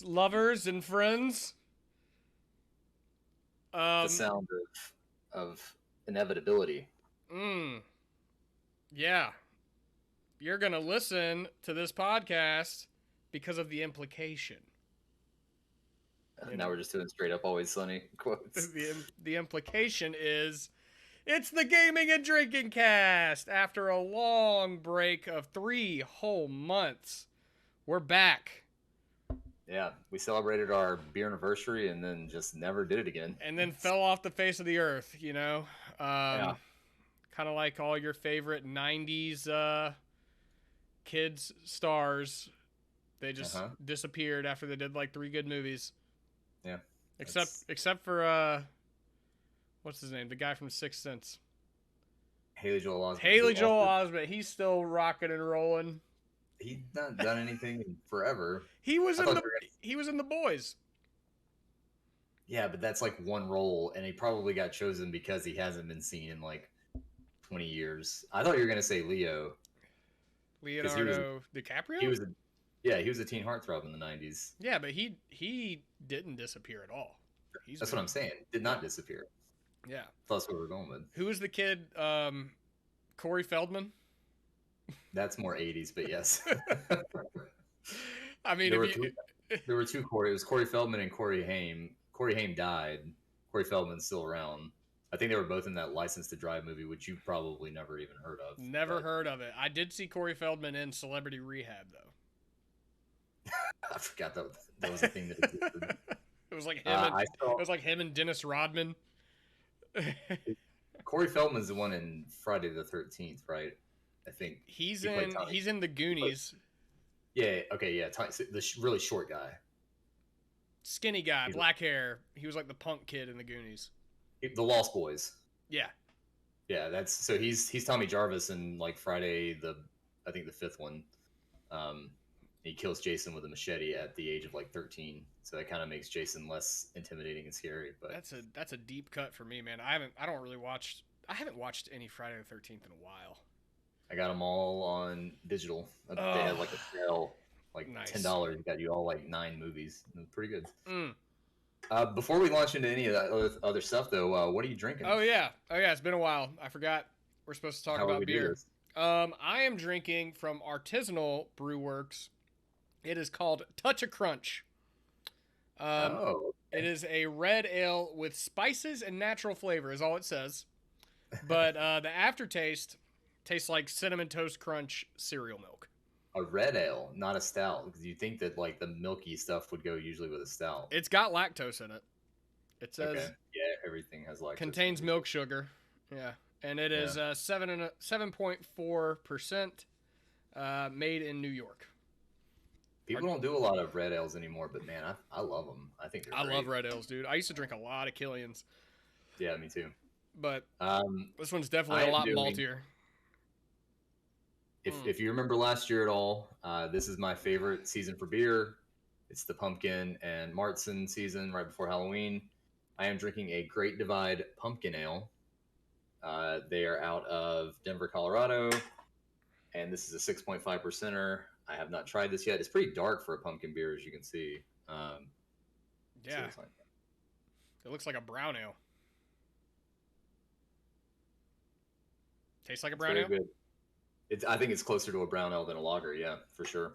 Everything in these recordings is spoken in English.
lovers and friends. The sound of inevitability. Yeah. You're going to listen to this podcast because of the implication. Now we're just doing straight up Always Sunny quotes. The implication is it's the Gaming and Drinking Cast. After a long break of 3 whole months, we're back. Yeah, we celebrated our beer anniversary and then just never did it again. And then fell off the face of the earth, you know? Yeah. Kind of like all your favorite 90s kids stars. They just disappeared after they did like 3 good movies. Yeah. Except for what's his name? The guy from Sixth Sense. Haley Joel Osment. Haley Joel Osment. He's still rocking and rolling. He's not done anything in forever. He was in the Boys. Yeah, but that's like one role, and he probably got chosen because he hasn't been seen in like 20 years. I thought you were gonna say Leonardo DiCaprio. He was a teen heartthrob in the 90s. Yeah, but he didn't disappear at all. That's what I'm saying. Did not disappear. Yeah, that's what we're going with. Who was the kid? Corey Feldman. That's more 80s, but yes. I mean, there were two Corey. It was Corey Feldman and Corey Haim. Corey Haim died. Corey Feldman's still around. I think they were both in that License to Drive movie, which you probably never even heard of. Never heard of it. I did see Corey Feldman in Celebrity Rehab, though. I forgot that was a thing that existed. It was like him. It was like him and Dennis Rodman. Corey Feldman's the one in Friday the 13th, right? I think he's in the Goonies. Yeah. Okay. Yeah. The really short guy, skinny guy, black hair. He was like the punk kid in the Goonies. The Lost Boys. Yeah. Yeah. He's Tommy Jarvis in like Friday I think the 5th one. He kills Jason with a machete at the age of like 13. So that kind of makes Jason less intimidating and scary. But that's a deep cut for me, man. I haven't watched any Friday the 13th in a while. I got them all on digital. They had like a sale, like nice. $10 got you all like 9 movies. It was pretty good. Before we launch into any of that other stuff, though, what are you drinking? Oh yeah, it's been a while. I forgot we're supposed to talk about beer. I am drinking from Artisanal Brew Works. It is called Touch a Crunch. It is a red ale with spices and natural flavor, is all it says. But the aftertaste tastes like Cinnamon Toast Crunch cereal milk. A red ale, not a stout, because you think that like the milky stuff would go usually with a stout. It's got lactose in it. It says yeah, everything has lactose. Contains milk sugar. Yeah, and it is 7.4%, made in New York. People don't do a lot of red ales anymore, but man, I love them. I think they're great. Love red ales, dude. I used to drink a lot of Killian's. Yeah, me too. But this one's definitely a lot maltier. If you remember last year at all, this is my favorite season for beer. It's the pumpkin and Martzen season right before Halloween. I am drinking a Great Divide Pumpkin Ale. They are out of Denver, Colorado, and this is a 6.5%er. I have not tried this yet. It's pretty dark for a pumpkin beer, as you can see. Yeah. It looks like a brown ale. Tastes like a brown ale? Good. I think it's closer to a brown ale than a lager, yeah, for sure.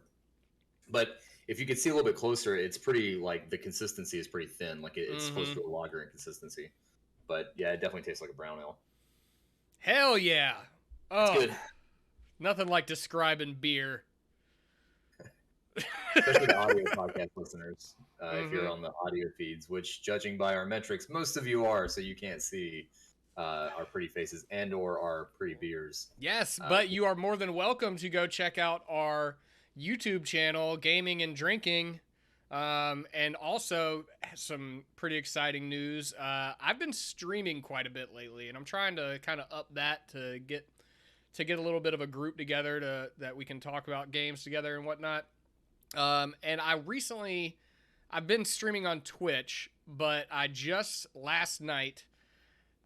But if you could see a little bit closer, it's pretty, like, the consistency is pretty thin. Like, it's close to a lager in consistency. But, yeah, it definitely tastes like a brown ale. Hell yeah. Oh, it's good. Nothing like describing beer. Especially the audio podcast listeners, if you're on the audio feeds, which, judging by our metrics, most of you are, so you can't see our pretty faces and or our pretty beers. Yes, but you are more than welcome to go check out our YouTube channel, Gaming and Drinking, and also some pretty exciting news. I've been streaming quite a bit lately, and I'm trying to kind of up that to get a little bit of a group together that we can talk about games together and whatnot. And I've been streaming on Twitch, but I just last night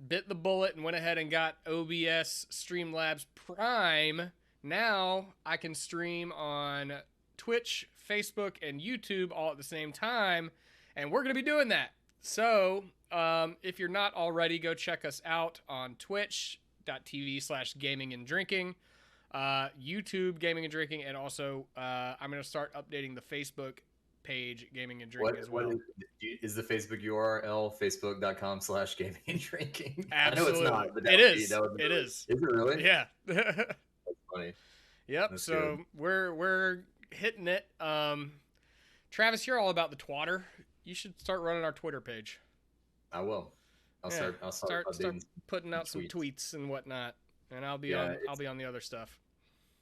bit the bullet and went ahead and got OBS Streamlabs Prime. Now I can stream on Twitch, Facebook and YouTube all at the same time, and we're going to be doing that. So if you're not already, go check us out on twitch.tv/gaming and drinking, YouTube gaming and drinking, and also I'm going to start updating the Facebook page gaming and drinking as well. What is the Facebook URL? Facebook.com/gaming and drinking. I know it's Absolutely. not, but It is. it is. Is it really? Yeah. That's funny. Yep. That's so good. we're hitting it. Travis, you're all about the twatter. You should start running our Twitter page. I will. I'll start putting out some tweets and whatnot, and I'll be on the other stuff.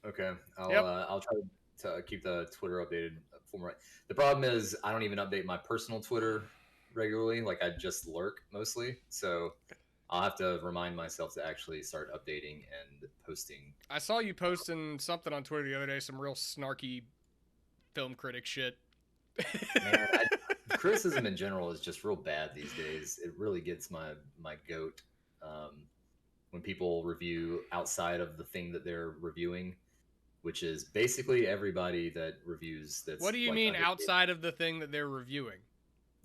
Okay. I'll try to keep the Twitter updated for me. The problem is I don't even update my personal Twitter regularly. Like I just lurk mostly. So I'll have to remind myself to actually start updating and posting. I saw you posting something on Twitter the other day, some real snarky film critic shit. Man, criticism in general is just real bad these days. It really gets my goat when people review outside of the thing that they're reviewing, which is basically everybody that reviews. That's what do you mean outside of the thing that they're reviewing?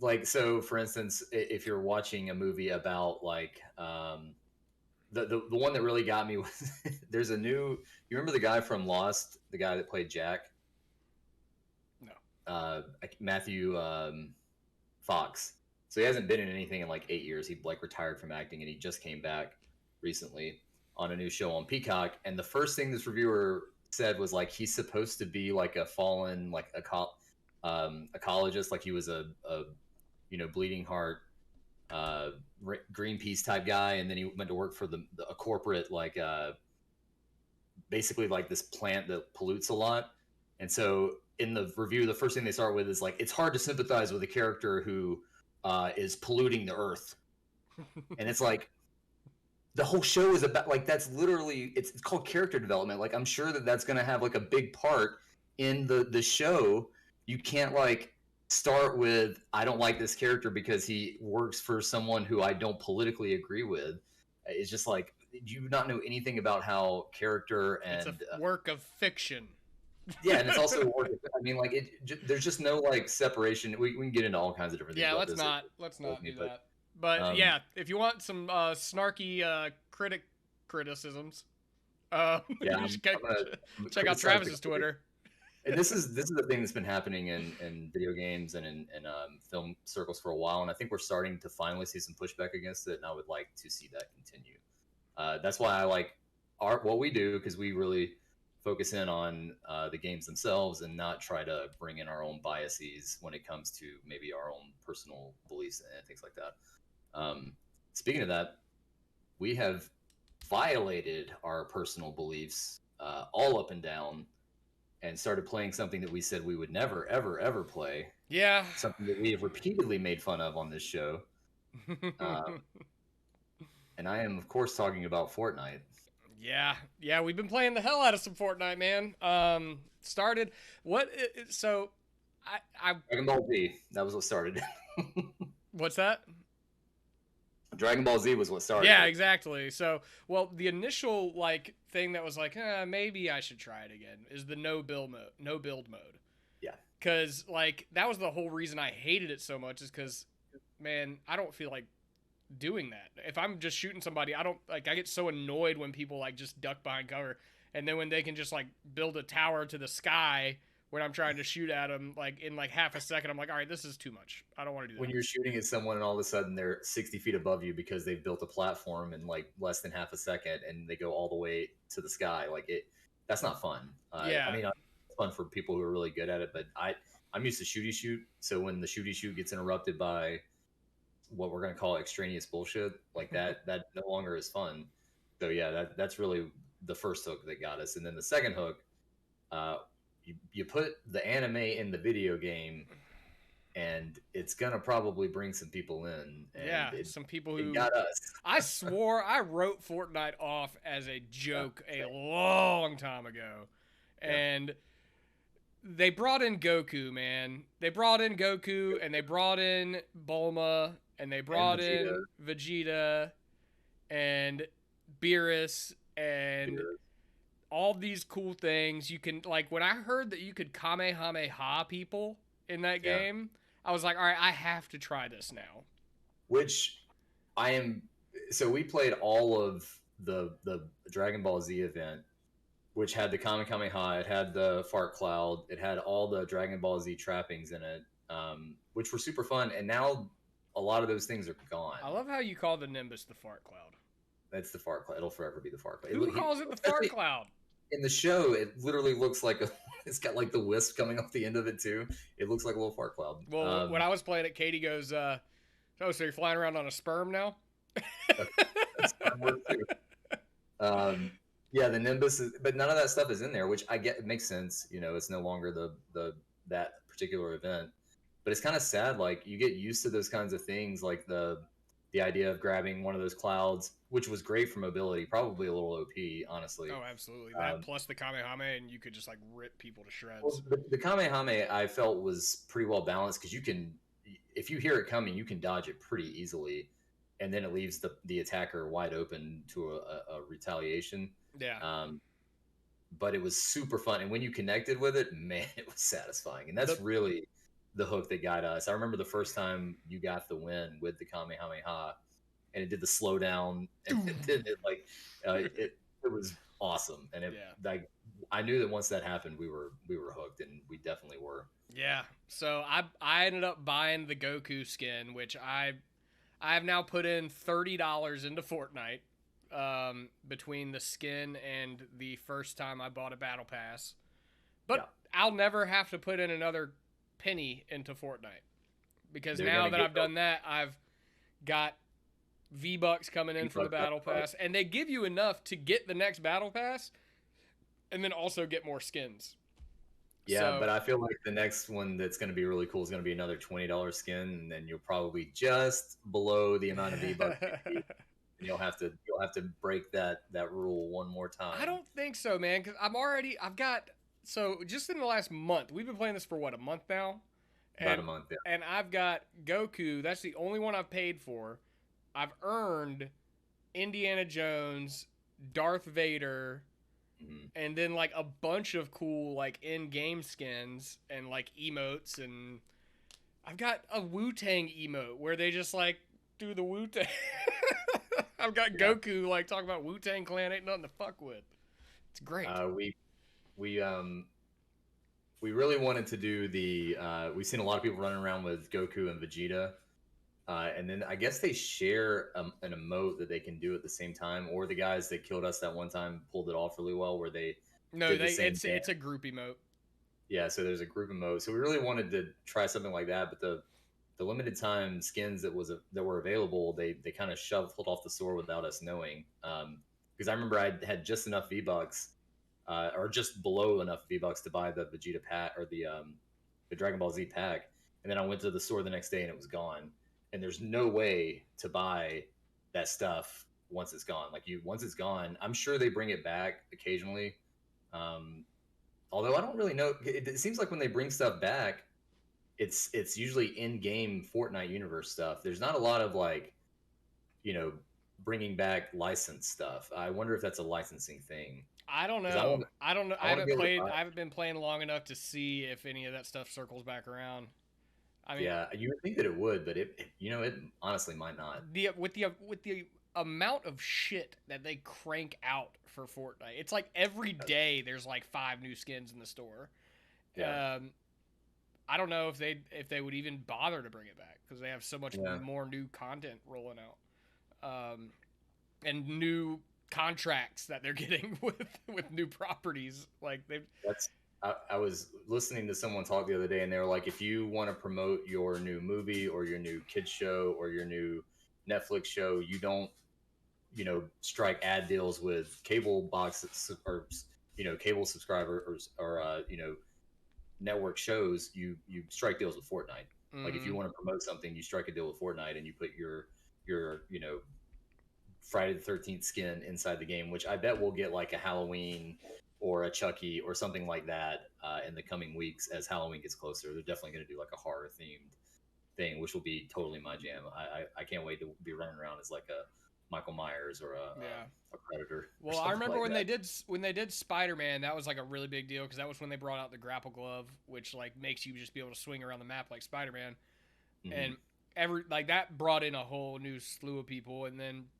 Like, so for instance, if you're watching a movie about like the one that really got me was there's a new, you remember the guy from Lost, the guy that played Jack? No. Matthew Fox. So he hasn't been in anything in like 8 years. He like retired from acting and he just came back recently on a new show on Peacock. And the first thing this reviewer said was like he's supposed to be like a fallen like ecologist, like he was a bleeding heart Greenpeace type guy, and then he went to work for a corporate like basically like this plant that pollutes a lot. And so in the review, the first thing they start with is like, it's hard to sympathize with a character who is polluting the earth. And it's like, the whole show is about like, that's literally, it's called character development. Like, I'm sure that's going to have like a big part in the show. You can't like start with, I don't like this character because he works for someone who I don't politically agree with. It's just like, do you not know anything about how character and it's a work of fiction. Yeah, and it's also work. I mean, like there's just no like separation. We can get into all kinds of different things. Yeah, let's not do that. But yeah, if you want some snarky criticisms, you should check out Travis's Twitter. And this is the thing that's been happening in video games and in film circles for a while, and I think we're starting to finally see some pushback against it, and I would like to see that continue. That's why I like what we do, because we really focus in on the games themselves and not try to bring in our own biases when it comes to maybe our own personal beliefs and things like that. Speaking of that, we have violated our personal beliefs all up and down and started playing something that we said we would never, ever, ever play. Yeah. Something that we have repeatedly made fun of on this show. And I am, of course, talking about Fortnite. Yeah, we've been playing the hell out of some Fortnite, man. Started what? So, I Dragon Ball Z. That was what started. What's that? Dragon Ball Z was what started. Yeah, exactly. So, well, the initial like thing that was like, maybe I should try it again is the no build mode. Yeah. Because like that was the whole reason I hated it so much, is because, man, I don't feel like doing that. If I'm just shooting somebody, I get so annoyed when people like just duck behind cover, and then when they can just like build a tower to the sky when I'm trying to shoot at them like in like half a second, I'm like, all right, this is too much. I don't want to do that. When you're shooting at someone and all of a sudden they're 60 feet above you because they've built a platform in like less than half a second and they go all the way to the sky, like that's not fun. Yeah. I mean, it's fun for people who are really good at it, but I'm used to shooty shoot. So when the shooty shoot gets interrupted by what we're going to call extraneous bullshit like that no longer is fun. So yeah, that's really the first hook that got us. And then the second hook, you put the anime in the video game and it's gonna probably bring some people in. And some people who got us. I swore I wrote Fortnite off as a joke a long time ago. And they brought in Goku, man. They brought in Goku, and they brought in Bulma, and they brought in Vegeta, and Beerus, and all these cool things. You can like when I heard that you could Kamehameha people in that Yeah. game, I was like, all right, I have to try this now. Which I am. So we played all of the Dragon Ball Z event, which had the Kamehameha, it had the fart cloud, it had all the Dragon Ball Z trappings in it, which were super fun. And now a lot of those things are gone. I love how you call the Nimbus the fart cloud. That's the fart cloud. It'll forever be the fart cloud. Who calls it the fart Especially cloud? in the show, it literally looks like a. It's got like the wisp coming off the end of it too. It looks like a little fart cloud. Well, when I was playing it, Katie goes, "Oh, so you're flying around on a sperm now?" That's fun work too. Yeah, the Nimbus is, but none of that stuff is in there, which I get. It makes sense. You know, it's no longer the that particular event, but it's kind of sad. Like you get used to those kinds of things, like the idea of grabbing one of those clouds, which was great for mobility, probably a little OP, honestly. Oh, absolutely. That Um, plus the Kamehameha, and you could just like rip people to well, shreds. the Kamehameha I felt was pretty well balanced because you can, if you hear it coming, you can dodge it pretty easily, and then it leaves the attacker wide open to a retaliation. Yeah. Um, but it was super fun. And when you connected with it, man, it was satisfying. And that's The really the hook that got us. I remember the first time you got the win with the Kamehameha, and it did the slowdown, and then it like it was awesome. And it yeah. like I knew that once that happened, we were hooked, and we definitely were. Yeah. So I ended up buying the Goku skin, which I have now put in $30 into Fortnite. Between the skin and the first time I bought a battle pass, Yeah, but I'll never have to put in another penny into Fortnite because they're now gonna that get I've done that, I've got V-Bucks coming in from the battle pass, and they give you enough to get the next battle pass, and then also get more skins. Yeah, So but I feel like the next one that's going to be really cool is going to be another $20 skin, and then you'll probably just below the amount of V-Bucks you need, and you'll have to break that rule one more I time. don't think so, man, because I've got so just in the last month we've been playing this for what, a month now, About a and month, yeah. I've got Goku. That's the only one I've paid for. I've earned Indiana Jones, Darth Vader, Mhm. and then like a bunch of cool like in-game skins and like emotes, and I've got a Wu-Tang emote where they just like do the Wu-Tang. I've got Yeah, Goku like talking about Wu-Tang Clan ain't nothing to fuck with. It's great. uh, we we we really wanted to do the. We've seen a lot of people running around with Goku and Vegeta, and then I guess they share an emote that they can do at the same time, or the guys that killed us that one time pulled it off really well, where they No, did the they same dance. it's a group emote. Yeah, so there's a group of modes. So we really wanted to try something like that, but the limited time skins that were available, they kind of shuffled off the store without us knowing. Because I remember I had just enough V Bucks, or just below enough V Bucks to buy the Vegeta pack or the Dragon Ball Z pack, and then I went to the store the next day and it was gone. And there's no way to buy that stuff once it's gone. Like once it's gone, I'm sure they bring it back occasionally. Um, Although I don't really know, it seems like when they bring stuff back, it's usually in game Fortnite universe stuff. There's not a lot of like you know bringing back licensed stuff. I wonder if that's a licensing thing I don't because know. I don't know. I want to be able to buy. I haven't been playing long enough to see if any of that stuff circles back around. I mean, Yeah, you would think that it would, but it honestly might not. the with the amount of shit that they crank out for Fortnite, it's like every day there's like 5 new skins in the store. Yeah, Um, I don't know if they would even bother to bring it back because they have so much yeah. more new content rolling out, and new contracts that they're getting with new properties. Like they, That's I was listening to someone talk the other day, and they were like, if you want to promote your new movie or your new kids show or your new Netflix show, you don't strike ad deals with cable boxes or cable subscribers or network shows. You strike deals with Fortnite. Like if you mm, want to promote something, you strike a deal with Fortnite and you put your Friday the 13th skin inside the game, which I bet we'll get like a Halloween or a Chucky or something like that in the coming weeks as Halloween gets closer. They're definitely going to do like a horror themed thing, which will be totally my jam. I can't wait to be running around as like a Michael Myers or Yeah. a Predator or Well, I something remember like that. when they did Spider-Man, that was like a really big deal because that was when they brought out the grapple glove, which like makes you just be able to swing around the map like Spider-Man, Hmm. and every like that brought in a whole new slew of people, and then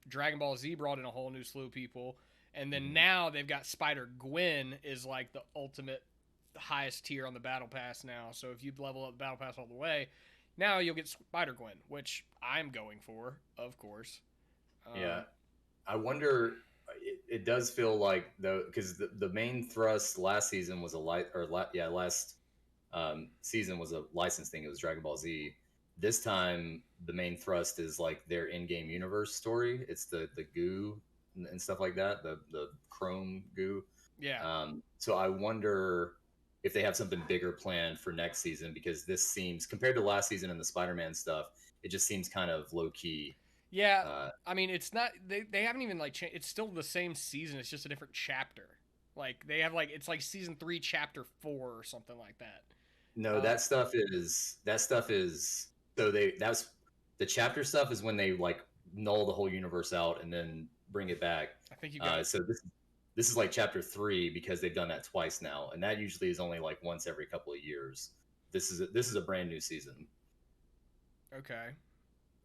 Dragon Ball Z brought in a whole new slew of people, and then Hmm. now they've got Spider Gwen is like the ultimate highest tier on the Battle Pass now. So if you level up the Battle Pass all the way, now you'll get Spider Gwen, which I'm going for, of course. Yeah, Um, I wonder. It does feel like though, because the main thrust last season was a light or yeah, last season was a license thing. It was Dragon Ball Z. This time, the main thrust is like their in-game universe story. It's the goo and stuff like that. The Chrome goo. yeah, So I wonder if they have something bigger planned for next season because this seems compared to last season and the Spider-Man stuff, it just seems kind of low key. yeah. Uh, I mean, it's not they haven't even like changed. It's still the same season. It's just a different chapter. Like they have like it's like season 3, chapter 4 or something like that. no, Uh, that stuff is so that's the chapter stuff is when they like null the whole universe out and then bring it back. I think you got So this is like chapter 3 because they've done that twice now, and that usually is only like once every couple of years. This is a brand new season okay.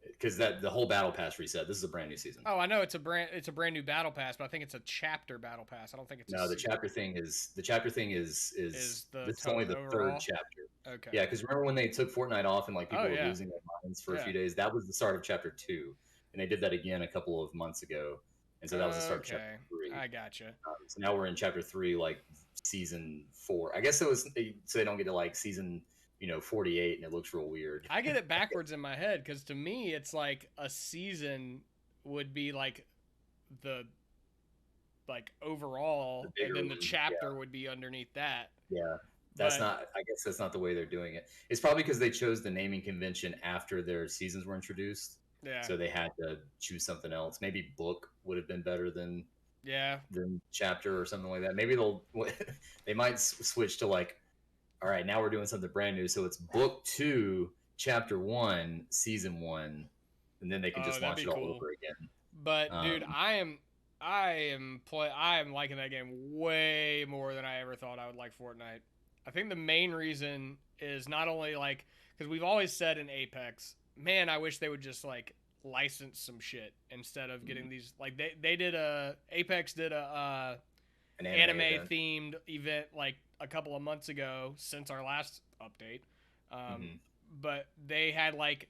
because that the whole battle pass reset. This is a brand new season. Oh, I know it's a brand new battle pass, but I think it's a chapter battle pass. I don't think it's a No, season. the chapter thing is Is the this is only the third overall? chapter. Okay. Yeah, because remember when they took Fortnite off and like Oh people were yeah, losing their minds for a yeah. few days? That was the start of chapter 2, and they did that again a couple of months ago, and so that was the start of chapter Okay, three. I gotcha. So now we're in chapter 3, like season 4. I guess it was so they don't get to like season 48, and it looks real weird. I get it backwards in my head because to me it's like a season would be like the like The overall, and bigger then the one, yeah, chapter would be underneath that. yeah. That's But not. I guess that's not the way they're doing it. It's probably because they chose the naming convention after their seasons were introduced, yeah, so they had to choose something else. Maybe book would have been better yeah. than chapter or something like that. Maybe they'll they might switch to like, all right, now we're doing something brand new. So it's book 2, chapter 1, season 1, and then they can Oh, just that'd launch be it all cool. over again. But dude, Um, I am liking that game way more than I ever thought I would like Fortnite. I think the main reason is not only like because we've always said in Apex, man, I wish they would just like license some shit instead of getting these like they did a Apex did a an anime anime event. themed event like a couple of months ago since our last update. Um, Hmm. but they had like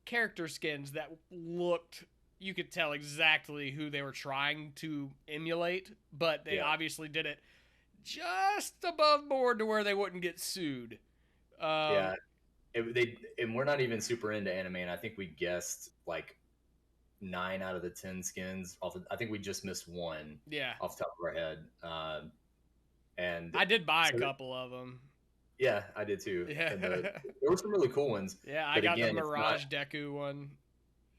character skins that looked you could tell exactly who they were trying to emulate, but they Yeah, obviously did it just above board to where they wouldn't get sued. Um, yeah. They and we're not even super into anime, and I think we guessed like 9 out of the 10 skins. I think we just missed one yeah, off the top of our head. And I did buy a so couple of them. yeah, I did too. Yeah, And there were some really cool ones, yeah, I but got the again, Mirage Deku one.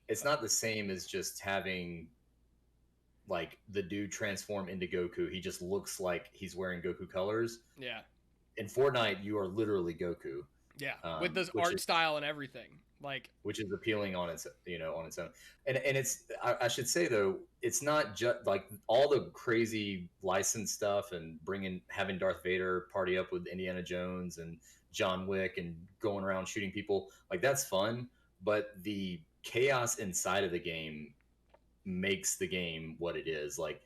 it's not the same as just having like the dude transform into Goku. He just looks like he's wearing Goku colors. Yeah, In Fortnite, you are literally Goku, yeah, with this which art is style and everything. Like, appealing on its on its own. And it's I should say though, it's not just like all the crazy license stuff and having Darth Vader party up with Indiana Jones and John Wick and going around shooting people, like that's fun, but the chaos inside of the game makes the game what it is. Like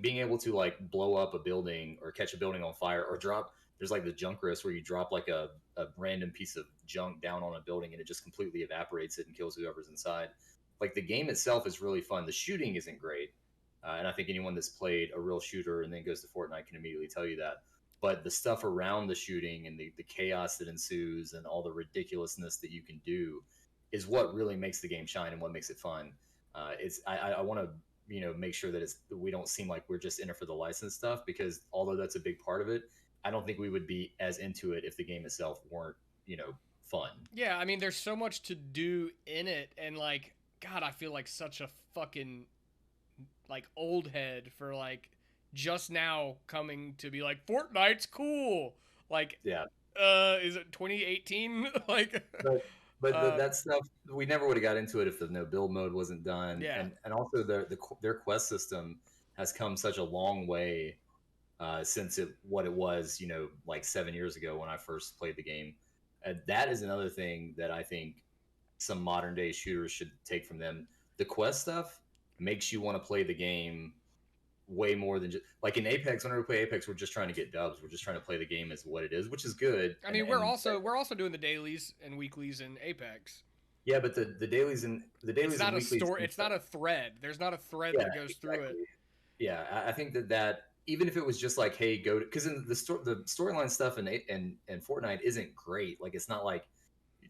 being able to like blow up a building or catch a building on fire or drop. There's like the Junkerous where you drop like a random piece of junk down on a building and it just completely evaporates it and kills whoever's inside. Like the game itself is really fun. The shooting isn't great, and I think anyone that's played a real shooter and then goes to Fortnite can immediately tell you that. But the stuff around the shooting and the chaos that ensues and all the ridiculousness that you can do is what really makes the game shine and what makes it fun. It's I want to make sure that we don't seem like we're just in it for the license stuff because although that's a big part of it, I don't think we would be as into it if the game itself weren't fun. yeah, I mean, there's so much to do in it, and like, God, I feel like such a fucking like old head for like just now coming to be like Fortnite's cool. Like, Yeah, is it 2018? Like, but But uh, that stuff we never would have got into it if the no build mode wasn't done, yeah. and also their quest system has come such a long way since what it was, like 7 years ago when I first played the game. That is another thing that I think some modern day shooters should take from them. The quest stuff makes you want to play the game way more than just like in Apex. Whenever we play Apex, we're just trying to get dubs. We're just trying to play the game as what it is, which is good. I And mean, we're also doing the dailies and weeklies in Apex. yeah, but the It's dailies and not a weeklies, story. It's not a thread. There's not a thread yeah, that goes through it. exactly. Yeah, I think that even if it was just like, hey, go because in the storyline stuff and Fortnite isn't great. Like it's not like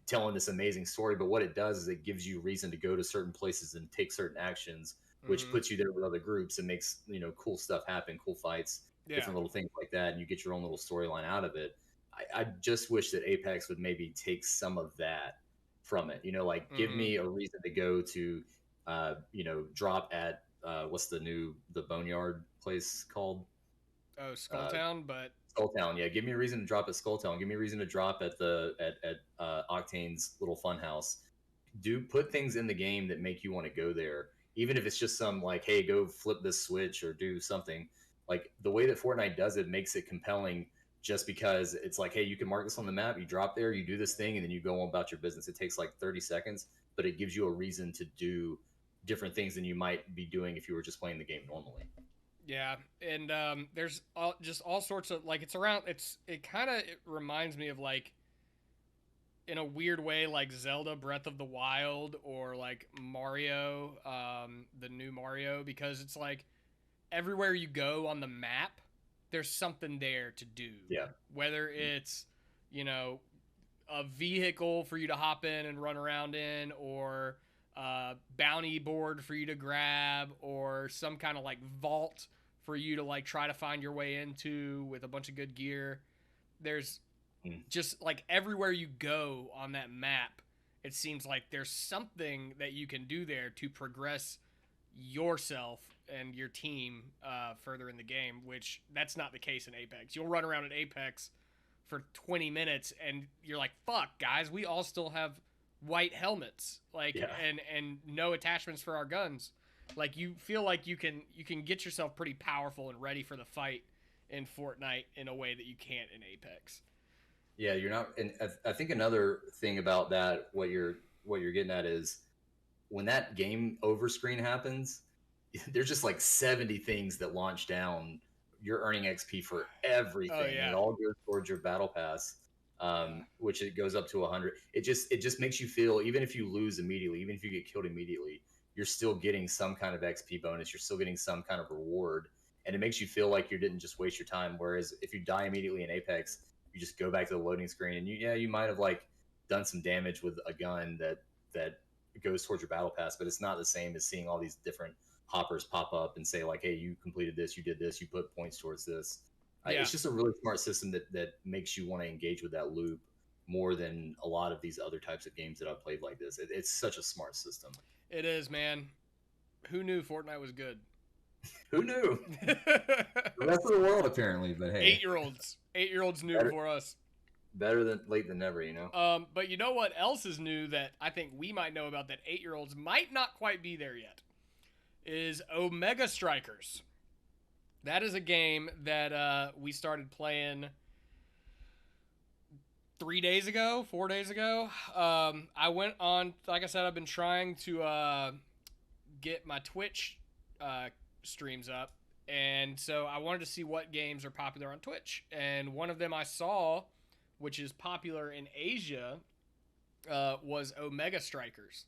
telling this amazing story, but what it does is it gives you reason to go to certain places and take certain actions, which Hmm. puts you there with other groups and makes cool stuff happen, cool fights, Yeah. different little things like that, and you get your own little storyline out of it. I just wish that Apex would maybe take some of that from it. Like give Hmm. me a reason to go to, drop at what's the Boneyard place called? Oh, Uh, Skulltown, but Skulltown, yeah. Give me a reason to drop at Skulltown. Give me a reason to drop at Octane's little fun house. Do put things in the game that make you want to go there, even if it's just some like, hey, go flip this switch or do something. Like the way that Fortnite does it makes it compelling, just because it's like, hey, you can mark this on the map, you drop there, you do this thing, and then you go on about your business. It takes like 30 seconds, but it gives you a reason to do different things than you might be doing if you were just playing the game normally. yeah, and there's just all sorts of like it's around. It kind of reminds me of like in a weird way like Zelda Breath of the Wild or like Mario, the new Mario, because it's like everywhere you go on the map, there's something there to do. Yeah. Whether it's, you know, a vehicle for you to hop in and run around in, or a bounty board for you to grab, or some kind of like vault for you to like try to find your way into with a bunch of good gear. There's Mm. just like everywhere you go on that map, it seems like there's something that you can do there to progress yourself and your team further in the game, which that's not the case in Apex. You'll run around in Apex for 20 minutes and you're like, fuck, guys, we all still have white helmets, like, Yeah. and no attachments for our guns. Like you feel like you can get yourself pretty powerful and ready for the fight in Fortnite in a way that you can't in Apex. Yeah, you're not. And I think another thing about that, what you're getting at is when that game over screen happens, there's just like 70 things that launch down. You're earning XP for Oh everything, and it yeah. all goes towards your battle pass, Yeah. which it goes up to 100. It just makes you feel, even if you lose immediately, even if you get killed immediately, you're still getting some kind of XP bonus. You're still getting some kind of reward, and it makes you feel like you didn't just waste your time. Whereas if you die immediately in Apex, you just go back to the loading screen, and you might have like done some damage with a gun that goes towards your battle pass, but it's not the same as seeing all these different hoppers pop up and say like, "Hey, you completed this, you did this, you put points towards this." Yeah. It's just a really smart system that makes you want to engage with that loop more than a lot of these other types of games that I've played like this. It's such a smart system. It is, man. Who knew Fortnite was good? Who knew? The rest of the world apparently, but hey, 8-year-olds. 8-year-olds knew better before us. better than late than never. But you know what else is new that I think we might know about that 8-year-olds might not quite be there yet is Omega Strikers. That is a game that we started playing 3 days ago, 4 days ago. I went on, like I said, I've been trying to get my Twitch streams up. And so I wanted to see what games are popular on Twitch. And one of them I saw, which is popular in Asia, was Omega Strikers.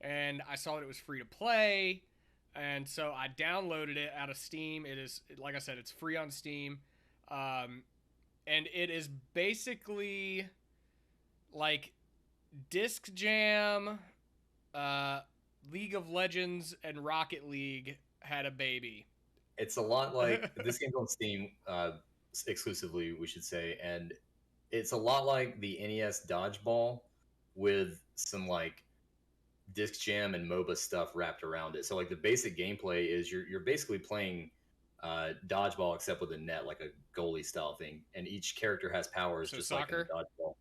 And I saw that it was free to play. And so I downloaded it out of Steam. It is, like I said, it's free on Steam. Um, and it is basically like Disc Jam, uh, League of Legends, and Rocket League had a baby. It's a lot like this game's on Steam exclusively, we should say, and it's a lot like the NES Dodgeball with some like disc jam and MOBA stuff wrapped around it. So like the basic gameplay is you're basically playing dodgeball except with a net, like a goalie style thing, and each character has powers So just like in soccer. dodgeball.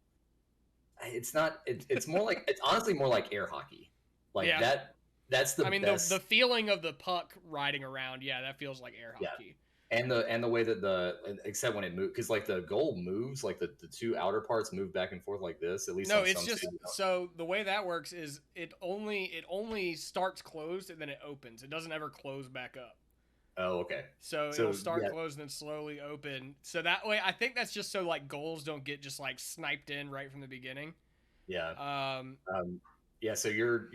it's not. It's more like it's honestly more like air hockey. Like Yeah. that. That's the I mean the best. feeling of the puck riding around, yeah, that feels like air Yeah, hockey. and the way that the except when it moves, because like the goal moves, like the two outer parts move back and forth like this. At least No, on it's some just stadiums. so the way that works is it only starts closed and then it opens. It doesn't ever close back up. Oh, okay. So it'll So start yeah, closed and then slowly open. So that way, I think that's just so like goals don't get just like sniped in right from the beginning. yeah. Um, Um, yeah, so you're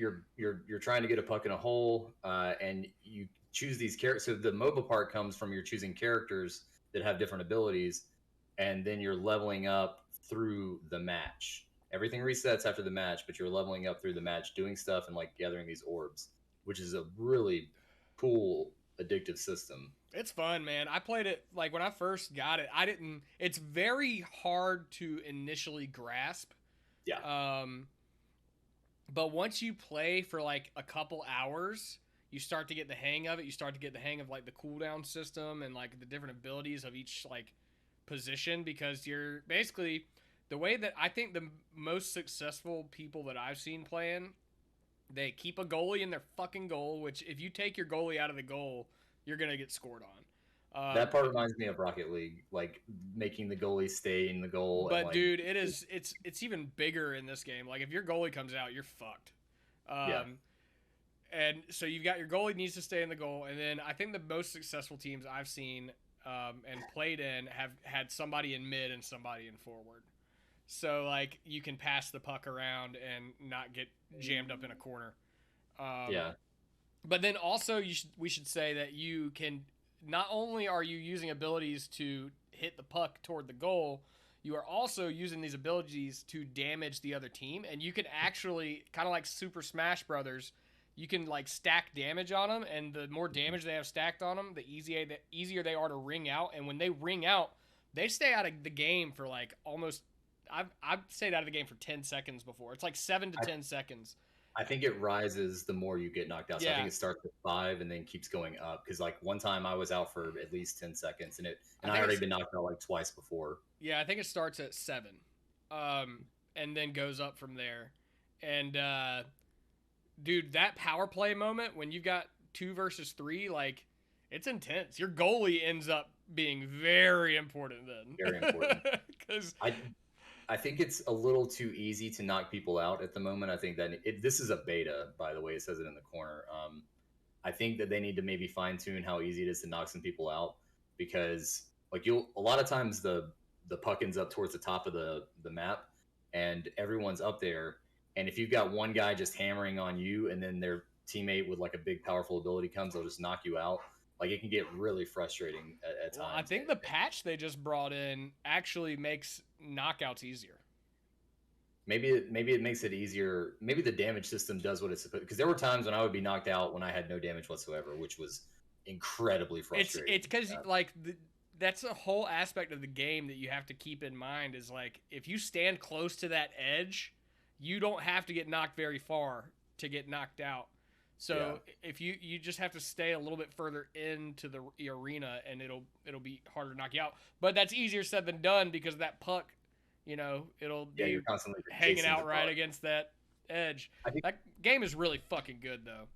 trying to get a puck in a hole, and you choose these characters. So the MOBA part comes from you're choosing characters that have different abilities, and then you're leveling up through the match. Everything resets after the match, but you're leveling up through the match, doing stuff and like gathering these orbs, which is a really cool addictive system. it's fun, man. I played it like when I first got it. I didn't. It's very hard to initially grasp. Yeah, Um, but once you play for like a couple hours, you start to get the hang of it. You start to get the hang of like the cooldown system and like the different abilities of each like position, because you're basically the way that I think the most successful people that I've seen playing, they keep a goalie in their fucking goal, which if you take your goalie out of the goal, you're going to get scored on. that part reminds me of Rocket League, like making the goalie stay in the goal and But like dude, it's even bigger in this game. Like if your goalie comes out, you're fucked. yeah. Um, and so you've got your goalie needs to stay in the goal, and then I think the most successful teams I've seen and played in have had somebody in mid and somebody in forward. So like you can pass the puck around and not get jammed up in a corner. Um, Yeah, but then also we should say that you can not only are you using abilities to hit the puck toward the goal, you are also using these abilities to damage the other team, and you can actually kind of like Super Smash Brothers. You can like stack damage on them, and the more damage they have stacked on them, the easier they are to ring out. And when they ring out, they stay out of the game for like almost. I've stayed out of the game for 10 seconds before. It's like 7 to 10 seconds. I think it rises the more you get knocked out. So I Yeah, think it starts at 5 and then keeps going up. Because like one time I was out for at least 10 seconds, I and I think already it's been knocked out like twice before. Yeah, I think it starts at 7, and then goes up from there. And dude, that power play moment when you've got 2 versus 3, like it's intense. Your goalie ends up being very important Very then, important. because I I think it's a little too easy to knock people out at the moment. I think that this is a beta, by the way. It says it in the corner. I think that they need to maybe fine tune how easy it is to knock some people out, because like you'll a lot of times the puck ends up towards the top of the map and everyone's up there, and if you've got one guy just hammering on you and then their teammate with like a big powerful ability comes, they'll just knock you out. Like it can get really frustrating at well, I times. think the patch they just brought in actually makes knockouts easier. Maybe it makes it easier. Maybe the damage system does what it's supposed, because there were times when I would be knocked out when I had no damage whatsoever, which was incredibly frustrating. It's because like that's a whole aspect of the game that you have to keep in mind is like if you stand close to that edge, you don't have to get knocked very far to get knocked out. Yeah. So if you just have to stay a little bit further into the arena, and it'll be harder to knock you out. But that's easier said than done, because that puck, it'll Yeah, be you're constantly hanging chasing the out right puck. against that edge. I think That game is really fucking good though.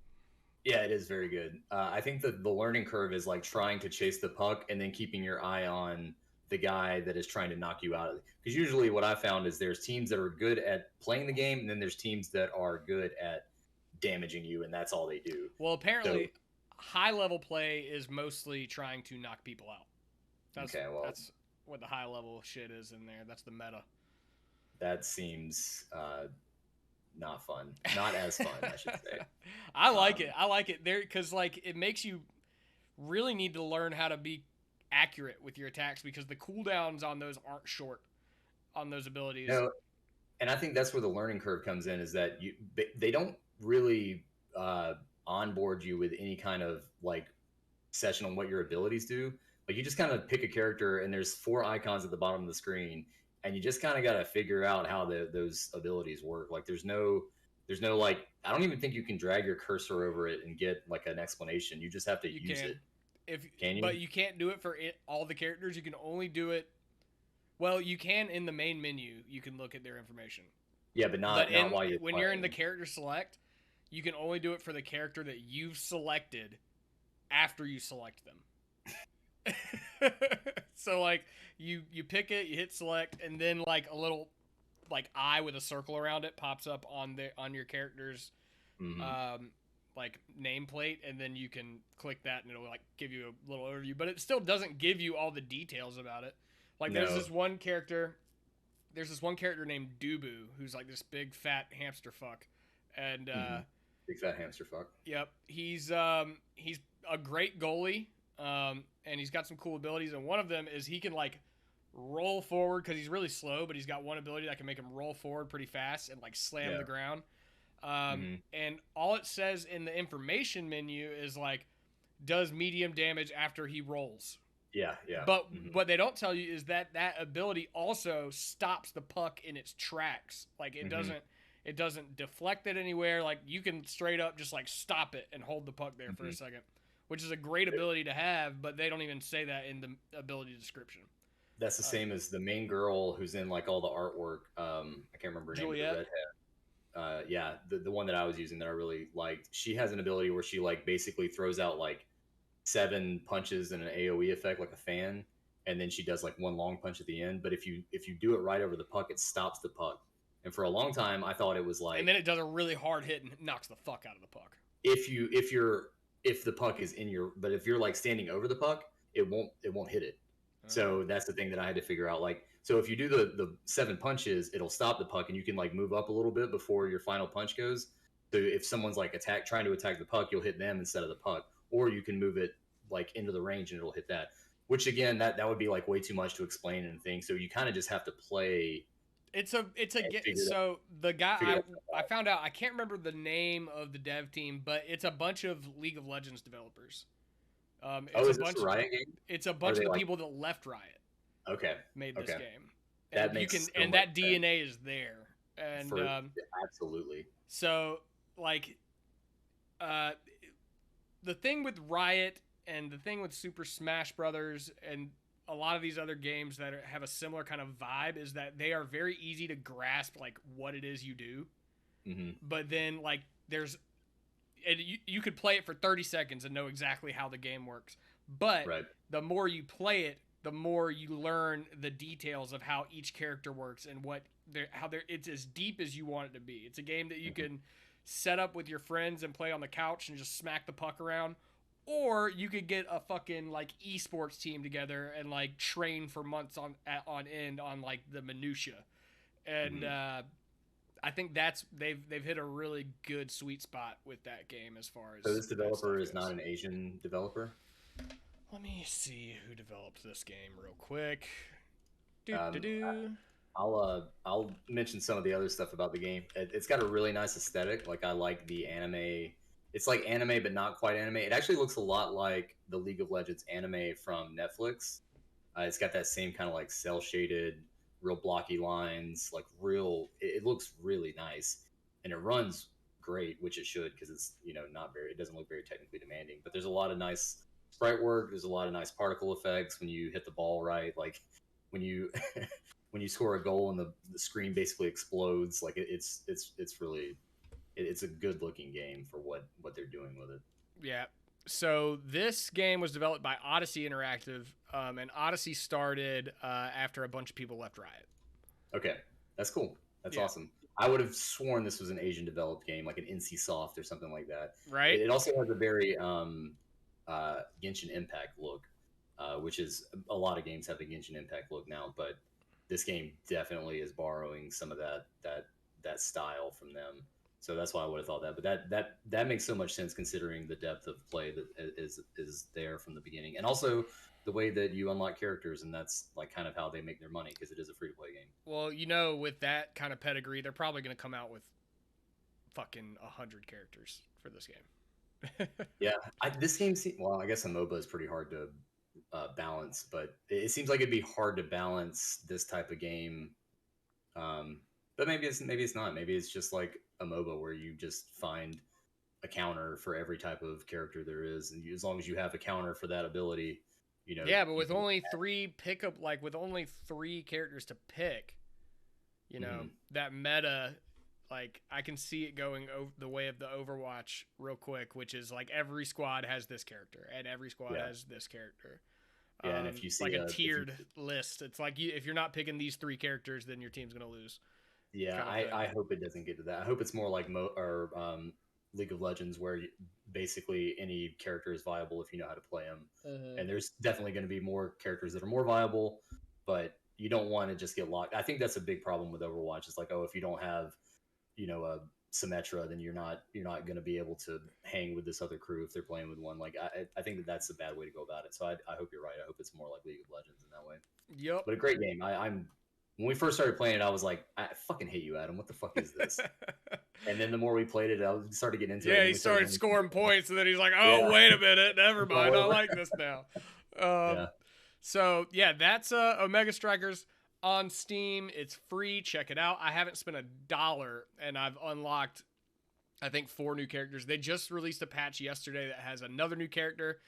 yeah, it is very good. I think that the learning curve is like trying to chase the puck and then keeping your eye on the guy that is trying to knock you out. Because usually, what I found is there's teams that are good at playing the game, and then there's teams that are good at damaging you, and that's all they do. Well, So apparently, high level play is mostly trying to knock people out. That's okay, well, that's what the high level shit is in there. That's the meta. that seems not fun, not as fun, I should say. I like it. Um, I like it there because like it makes you really need to learn how to be accurate with your attacks, because the cooldowns on those aren't short on those abilities. no, and I think that's where the learning curve comes in, is that they don't really uh, onboard you with any kind of like session on what your abilities do. Like you just kind of pick a character, and there's 4 icons at the bottom of the screen, and you just kind of got to figure out how those abilities work. Like there's no like, I don't even think you can drag your cursor over it and get like an explanation. You just have to You use can, it. if Can you? but you can't do it for all the characters. You can only do it. Well, you can in the main menu. You can look at their information. Yeah, but But not in while you're when you're in the playing. character select, you can only do it for the character that you've selected after you select them. So like you pick it, you hit select, and then like a little like eye with a circle around it pops up on your character's Hmm. um like nameplate, and then you can click that and it'll like give you a little overview, but it still doesn't give you all the details about it. Like No. there's this one character named Dubu who's like this big fat hamster fuck, and Hmm. Big fat hamster fuck. yep, he's a great goalie, and he's got some cool abilities, and one of them is he can like roll forward because he's really slow, but he's got one ability that can make him roll forward pretty fast and like slam Yeah. the ground. Hmm. And all it says in the information menu is like does medium damage after he rolls. Yeah. Yeah. But Hmm. what they don't tell you is that that ability also stops the puck in its tracks. Like Hmm. it doesn't deflect it anywhere. Like you can straight up just like stop it and hold the puck there for a Hmm. second, which is a great ability to have. But they don't even say that in the ability description. That's the Uh, same as the main girl who's in like all the artwork. I can't remember her name, but the Juliet. redhead. Yeah, the one that I was using that I really liked. She has an ability where she like basically throws out like seven punches and an AOE effect like a fan, and then she does like one long punch at the end. But if you do it right over the puck, it stops the puck. And for a long time, I thought it was And like then it does a really hard hit and knocks the fuck out of the puck. if the puck is in your, but if you're like standing over the puck, it won't hit it. Oh. So that's the thing that I had to figure out. Like, so if you do the seven punches, it'll stop the puck, and you can like move up a little bit before your final punch goes. So if someone's like trying to attack the puck, you'll hit them instead of the puck, or you can move it like into the range and it'll hit that. Which again, that would be like way too much to explain and thing. So you kind of just have to play It's a and so the guy figure that I out. found out, I can't remember the name of the dev team, but it's a bunch of League of Legends developers. Oh, is this a Riot game? It's a Or are bunch of they the like people that left Riot okay, made this okay? game, That and you can makes so and much that sense DNA is there, and for absolutely. so like uh, the thing with Riot and the thing with Super Smash Brothers and a lot of these other games that have a similar kind of vibe is that they are very easy to grasp like what it is you do, Hmm. but then like there's and you could play it for 30 seconds and know exactly how the game works, but Right. the more you play it, the more you learn the details of how each character works and how they're it's as deep as you want it to be. It's a game that you Hmm. can set up with your friends and play on the couch and just smack the puck around, or you could get a fucking like esports team together and like train for months on end on like the minutia. And Hmm. I think that's they've hit a really good sweet spot with that game as far So as this that stuff developer is not goes. an Asian developer. Let me see who developed this game real quick. Do do Um, do. I'll mention some of the other stuff about the game. It's got a really nice aesthetic. Like I like the anime. It's like anime, but not quite anime. It actually looks a lot like the League of Legends anime from Netflix. It's got that same kind of like cell shaded, real blocky lines. Like real, it looks really nice, and it runs great, which it should because it's not very. It doesn't look very technically demanding, but there's a lot of nice sprite work. There's a lot of nice particle effects when you hit the ball right. Like when you when you score a goal and the screen basically explodes. Like it's really it's a good looking game for what they're doing with it. Yeah. So this game was developed by Odyssey Interactive, and Odyssey started after a bunch of people left Riot. Okay, that's cool. That's Yeah. awesome. I would have sworn this was an Asian developed game, like an NC Soft or something like that. Right. It also has a very Genshin Impact look, which is a lot of games have the Genshin Impact look now, but this game definitely is borrowing some of that style from them. So that's why I would have thought that. But that makes so much sense considering the depth of play that is there from the beginning, and also the way that you unlock characters, and that's like kind of how they make their money because it is a free to play game. Well, with that kind of pedigree, they're probably going to come out with fucking 100 characters for this game. Yeah, this game seems well. I guess a MOBA is pretty hard to balance, but it seems like it'd be hard to balance this type of game. Um, but maybe it's not. Maybe it's just like a MOBA where you just find a counter for every type of character there is, and as long as you have a counter for that ability, Yeah, but you with can. only with only three characters to pick, Mhm. that meta like I can see it going the way of the Overwatch real quick, which is like every squad has this character and every squad Yeah. has this character. Yeah, and if you see Like a if you tiered list. It's like if you're not picking these 3 characters, then your team's gonna lose, yeah, kind of thing. I hope it doesn't get to that. I hope it's more like League of Legends, where basically any character is viable if you know how to play them. And there's definitely going to be more characters that are more viable, but you don't want to just get locked. I think that's a big problem with Overwatch. It's like, oh, if you don't have, a Symmetra, then you're not going to be able to hang with this other crew if they're playing with one. Like I think that's a bad way to go about it. So I hope you're right. I hope it's more like League of Legends in that way. Yep. But a great game. I'm when we first started playing it, I was like, I fucking hate you, Adam. What the fuck is this? And then the more we played it, I started getting into it. Yeah, And he we started scoring points, and then he's like, "Oh, Yeah. wait a minute, never mind, I like this now." Yeah. So yeah, that's Omega Strikers on Steam. It's free. Check it out. I haven't spent $1, and I've unlocked, I think, 4 new characters. They just released a patch yesterday that has another new character.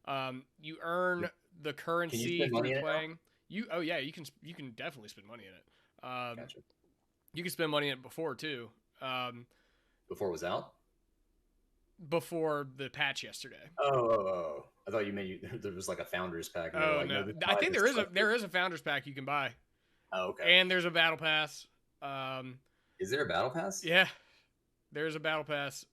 You earn the currency through playing. You can definitely spend money in it. Gotcha. You can spend money in it before too. Before it was out? Before the patch yesterday. Oh. I thought you meant there was like a founders pack. Oh, like, no. I think there is a founders pack you can buy. Oh, okay. And there's a battle pass. Is there a battle pass? Yeah, there's a battle pass.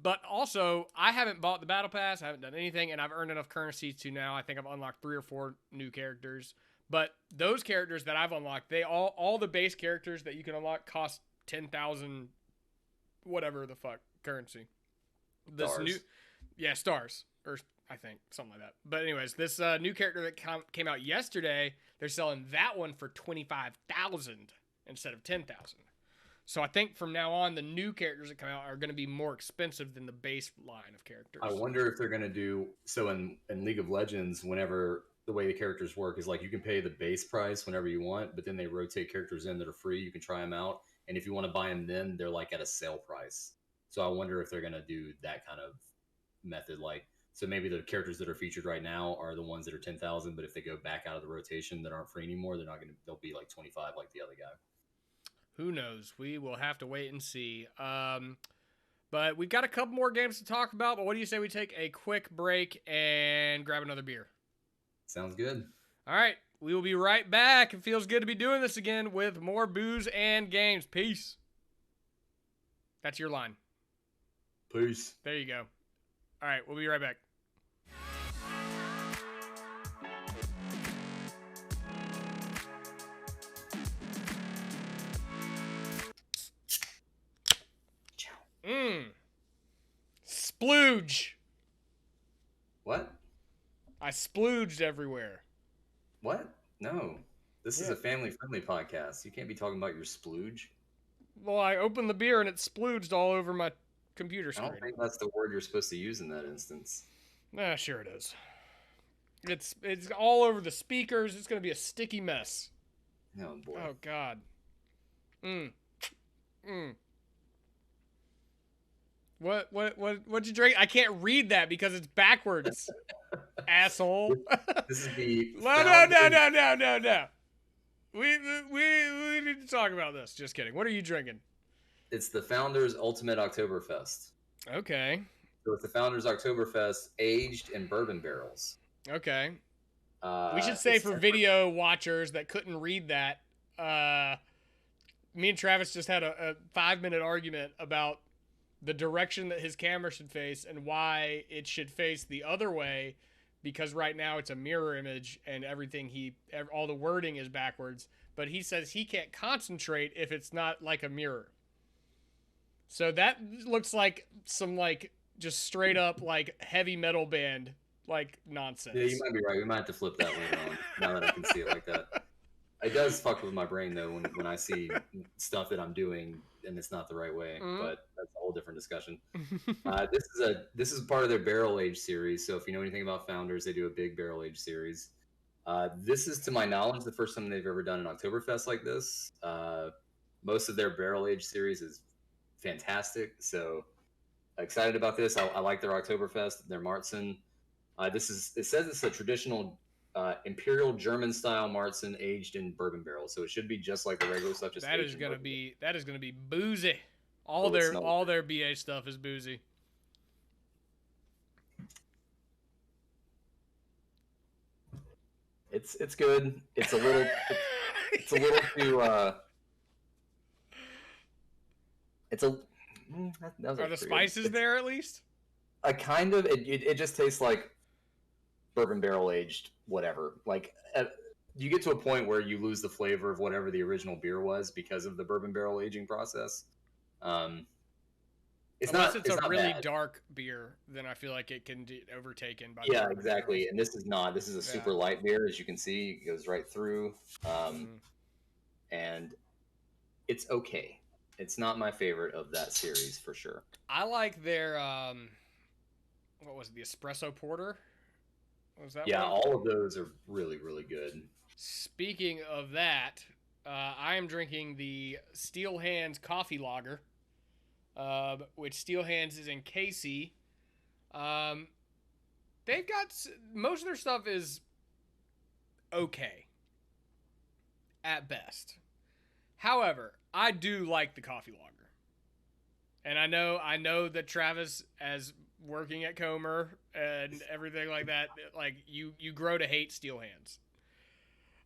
But also, I haven't bought the battle pass. I haven't done anything, and I've earned enough currency to now. I think I've unlocked 3 or 4 new characters. But those characters that I've unlocked, they all the base characters that you can unlock cost 10,000, whatever the fuck currency. This stars. Stars, or I think something like that. But anyways, this new character that came out yesterday, they're selling that one for 25,000 instead of 10,000. So I think from now on, the new characters that come out are going to be more expensive than the base line of characters. I wonder if they're going to do so in League of Legends. Whenever the way the characters work is like you can pay the base price whenever you want, but then they rotate characters in that are free. You can try them out, and if you want to buy them, then they're like at a sale price. So I wonder if they're going to do that kind of method. Like, so maybe the characters that are featured right now are the ones that are 10,000, but if they go back out of the rotation that aren't free anymore, they'll be like 25 like the other guy. Who knows? We will have to wait and see. But we've got a couple more games to talk about. But what do you say we take a quick break and grab another beer? Sounds good. All right. We will be right back. It feels good to be doing this again with more booze and games. Peace. That's your line. Peace. There you go. All right. We'll be right back. Splooge. What? I splooged everywhere. What? No. This is a family-friendly podcast. You can't be talking about your splooge. Well, I opened the beer and it splooged all over my computer screen. I don't think that's the word you're supposed to use in that instance. Nah, sure it is. It's all over the speakers. It's going to be a sticky mess. Oh, boy. Oh, God. What'd you drink? I can't read that because it's backwards. Asshole. This is the No. We need to talk about this. Just kidding. What are you drinking? It's the Founders Ultimate Oktoberfest. Okay. So it's the Founders Oktoberfest aged in bourbon barrels. Okay. We should say for video watchers that couldn't read that, me and Travis just had a 5-minute argument about the direction that his camera should face and why it should face the other way, because right now it's a mirror image and all the wording is backwards, but he says he can't concentrate if it's not like a mirror. So that looks like some just straight up heavy metal band nonsense. Yeah, you might be right. We might have to flip that later on now that I can see it like that. It does fuck with my brain though when I see stuff that I'm doing and it's not the right way. Mm-hmm. But that's a whole different discussion. This is part of their barrel age series. So if you know anything about Founders, they do a big barrel age series. This is, to my knowledge, the first time they've ever done an Oktoberfest like this. Most of their barrel age series is fantastic. So excited about this. I like their Oktoberfest, their Marzen. It says it's a traditional Imperial German style Marzen aged in bourbon barrels. So it should be just like the regular stuff, just aged in bourbon. That is gonna be boozy. Oh, it smells All their BA stuff is boozy. It's good. It's a little it's a little too it's a that Are the spices there at least? I kind of it just tastes like bourbon barrel aged whatever. Like you get to a point where you lose the flavor of whatever the original beer was because of the bourbon barrel aging process. Unless it's a really bad. dark beer, then I feel like it can be overtaken by. Yeah, exactly. And this is not. This is a super light beer, as you can see. It goes right through, and it's okay. It's not my favorite of that series for sure. I like their what was it, the espresso porter? Was that? Yeah, all of those are really, really good. Speaking of that, I am drinking the Steel Hands Coffee Lager, which Steel Hands is in KC. They've got most of their stuff is okay at best. However, I do like the coffee lager, and I know that Travis, as working at Comer and everything like that, like you grow to hate Steel Hands.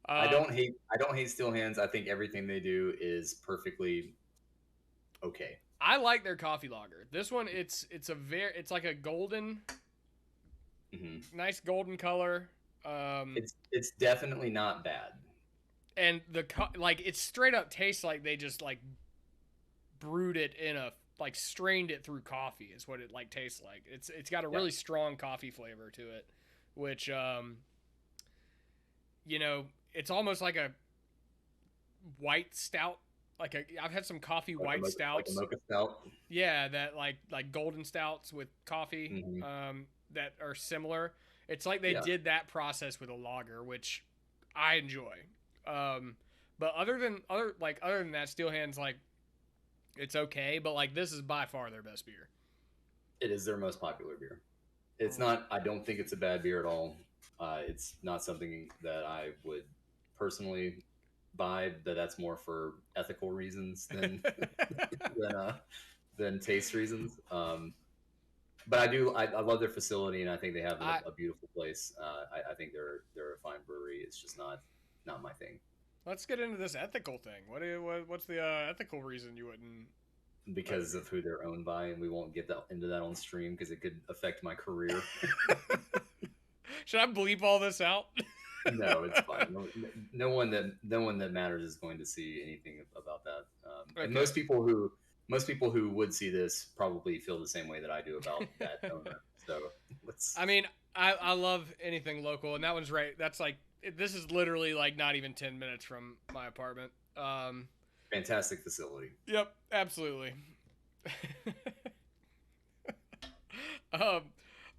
I don't hate Steel Hands. I think everything they do is perfectly okay. I like their coffee lager. This one, it's like a golden, nice golden color. It's definitely not bad. And like it straight up tastes like they just like brewed it in a like strained it through coffee is what it like tastes like. It's got a really strong coffee flavor to it, which you know, it's almost like a white stout. I've had some coffee white stouts. Like a mocha stout. Yeah, that like golden stouts with coffee that are similar. It's like they did that process with a lager, which I enjoy. But other than that, Steel Hands, like, it's okay, but like this is by far their best beer. It is their most popular beer. It's not. I don't think it's a bad beer at all. It's not something that I would personally buy. That's more for ethical reasons than than taste reasons. But I love their facility, and I think they have a beautiful place. I think they're a fine brewery. It's just not my thing. Let's get into this ethical thing. What's the ethical reason you wouldn't? Because of who they're owned by, and we won't get into that on stream because it could affect my career. Should I bleep all this out? No, it's fine. No one that matters is going to see anything about that. Okay. And most people who would see this probably feel the same way that I do about that owner. So I mean, I love anything local, and that one's right. That's like, this is literally like not even 10 minutes from my apartment. Fantastic facility. Yep, absolutely.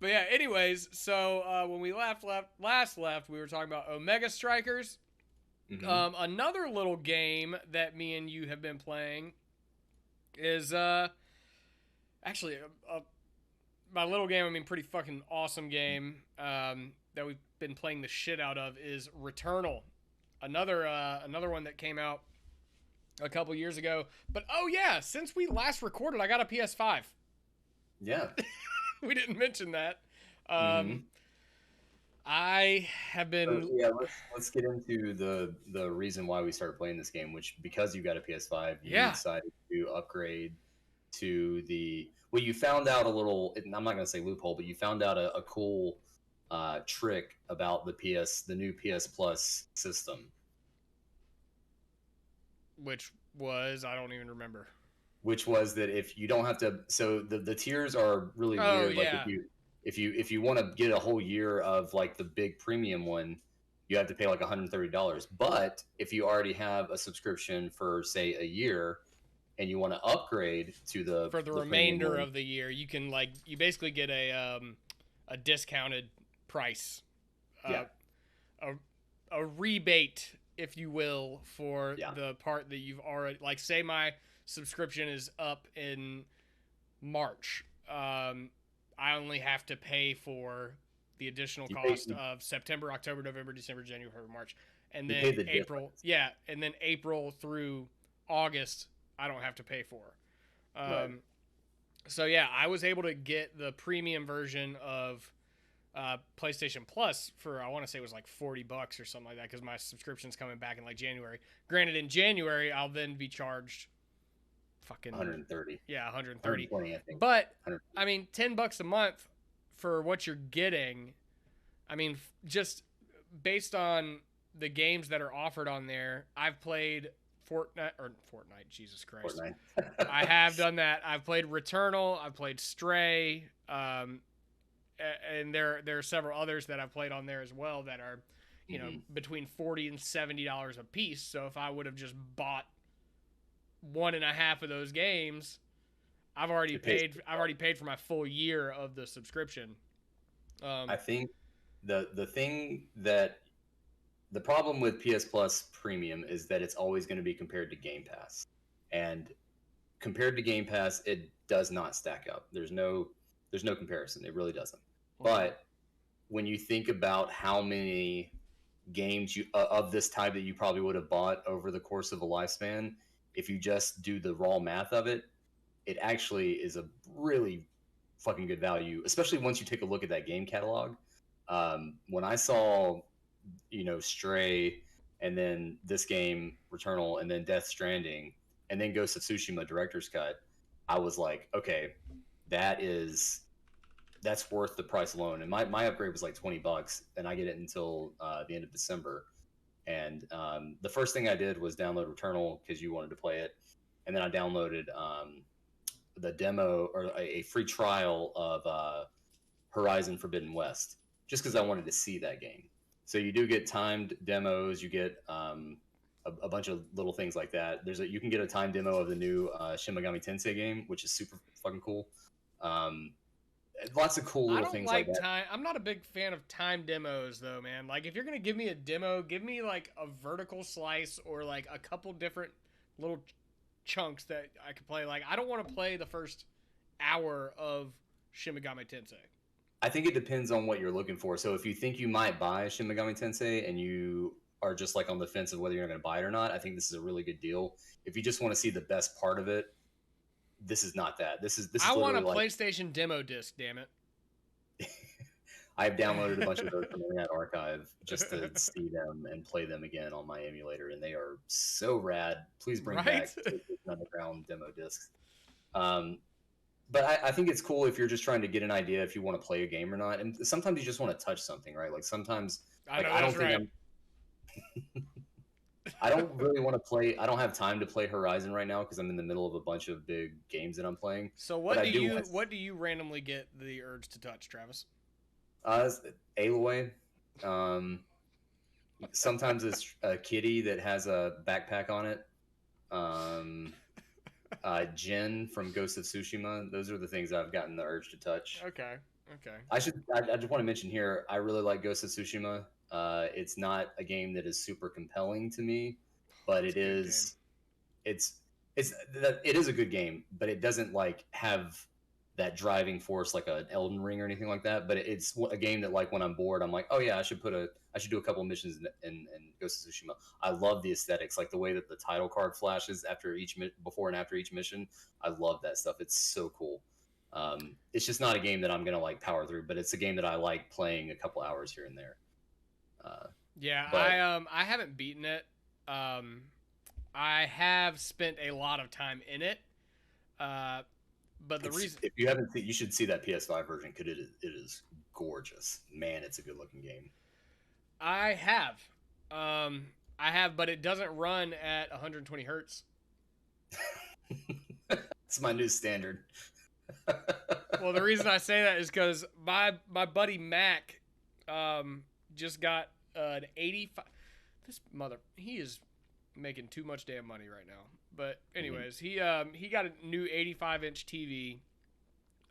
But yeah, anyways, so when we last left, we were talking about Omega Strikers. Another little game that me and you have been playing is actually by little game I mean pretty fucking awesome game that we've been playing the shit out of is Returnal. Another one that came out a couple years ago. But oh yeah, since we last recorded, I got a PS5. Yeah. We didn't mention that. I have been. So, yeah, let's get into the reason why we started playing this game. Which, because you got a PS5, you decided to upgrade to the. Well, you found out a little. I'm not going to say loophole, but you found out a cool trick about the new PS Plus system. Which was, I don't even remember. Which was that if you don't have to, so the tiers are really weird. Yeah. Like if you want to get a whole year of like the big premium one, you have to pay like $130. But if you already have a subscription for say a year, and you want to upgrade to the remainder of the year, you can you basically get a discounted price, a rebate, if you will, for the part that you've already, like, say my subscription is up in March. I only have to pay for the additional You pay cost of September, October, November, December, January, February, March, and you then pay the April. difference. Yeah, and then April through August, I don't have to pay for. Right. So yeah, I was able to get the premium version of PlayStation Plus for, I want to say it was like $40 or something like that, because my subscription's coming back in like January. Granted, in January I'll then be charged fucking 130. yeah 130, 120, I think. but 100. I mean $10 a month for what you're getting. I mean, just based on the games that are offered on there, I've played Fortnite. Jesus Christ, Fortnite. I have done that. I've played Returnal. I've played Stray. And there are several others that I've played on there as well that are, between $40 and $70 a piece. So if I would have just bought one and a half of those games, I've already paid for my full year of the subscription. I think the problem with PS Plus Premium is that it's always going to be compared to Game Pass, and compared to Game Pass, it does not stack up. There's no comparison. It really doesn't. But when you think about how many games of this type that you probably would have bought over the course of a lifespan, if you just do the raw math of it, it actually is a really fucking good value, especially once you take a look at that game catalog. When I saw, Stray, and then this game, Returnal, and then Death Stranding, and then Ghost of Tsushima Director's Cut, I was like, okay, that's worth the price alone. And my upgrade was like $20, and I get it until the end of December. And the first thing I did was download Returnal because you wanted to play it, and then I downloaded the demo or a free trial of Horizon Forbidden West, just because I wanted to see that game. So you do get timed demos. You get a bunch of little things like that. You can get a timed demo of the new Shin Megami Tensei game, which is super fucking cool. Lots of cool I little don't things like like that. time. I'm not a big fan of time demos though, man. Like if you're gonna give me a demo, give me like a vertical slice or like a couple different little chunks that I could play. Like I don't want to play the first hour of Shin Megami Tensei. I think it depends on what you're looking for. So if you think you might buy Shin Megami Tensei and you are just like on the fence of whether you're going to buy it or not, I think this is a really good deal. If you just want to see the best part of it, this is not that. This is I want a literally like PlayStation demo disc. Damn it! I've downloaded a bunch of those from Internet Archive just to see them and play them again on my emulator, and they are so rad. Please bring Right? back underground demo discs. But I think it's cool if you're just trying to get an idea if you want to play a game or not. And sometimes you just want to touch something, right? Like sometimes, I like know I don't that's think right. I don't really want to play. I don't have time to play Horizon right now because I'm in the middle of a bunch of big games that I'm playing. So But what I do do you want what do you randomly get the urge to touch, Travis? Aloy. Um, Sometimes it's a kitty that has a backpack on it. Um, Jin from Ghost of Tsushima. Those are the things I've gotten the urge to touch. Okay. Okay. I just want to mention here. I really like Ghost of Tsushima. It's not a game that is super compelling to me, but It's it a good game. is. It is a good game, but it doesn't like have that driving force like an Elden Ring or anything like that. But it's a game that like when I'm bored, I'm like, oh yeah, I should do a couple of missions in Ghost of Tsushima. I love the aesthetics, like the way that the title card flashes after before and after each mission. I love that stuff. It's so cool. It's just not a game that I'm gonna like power through, but it's a game that I like playing a couple hours here and there. Uh, Yeah, but I haven't beaten it. Um, I have spent a lot of time in it. Uh, but the reason if you haven't seen, you should see that PS5 version because it is gorgeous. Man, it's a good looking game. I have, I have, but it doesn't run at 120 hertz. It's my new standard. Well, the reason I say that is because my buddy Mac, just got an 85. This he is making too much damn money right now. But anyways, he got a new 85-inch TV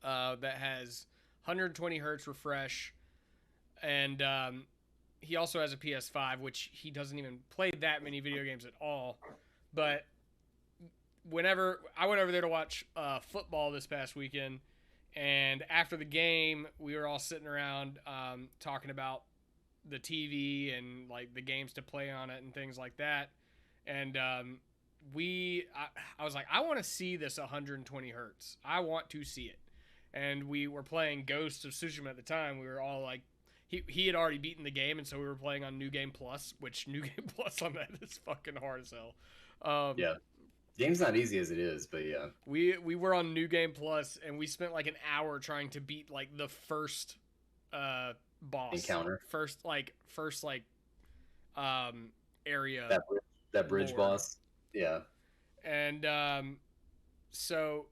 that has 120 hertz refresh, and he also has a PS5, which he doesn't even play that many video games at all. But whenever I went over there to watch football this past weekend, And after the game, we were all sitting around talking about the TV and like the games to play on it and things like that. And I was like, I want to see this 120 hertz. I want to see it. And we were playing Ghost of Tsushima at the time. We were all like, he had already beaten the game, and so we were playing on New Game Plus, which New Game Plus on that is fucking hard as hell. Yeah, the game's not easy as it is, but yeah, we were on New Game Plus, and we spent like an hour trying to beat like the first boss, encounter first area that bridge lord. boss. Yeah. And so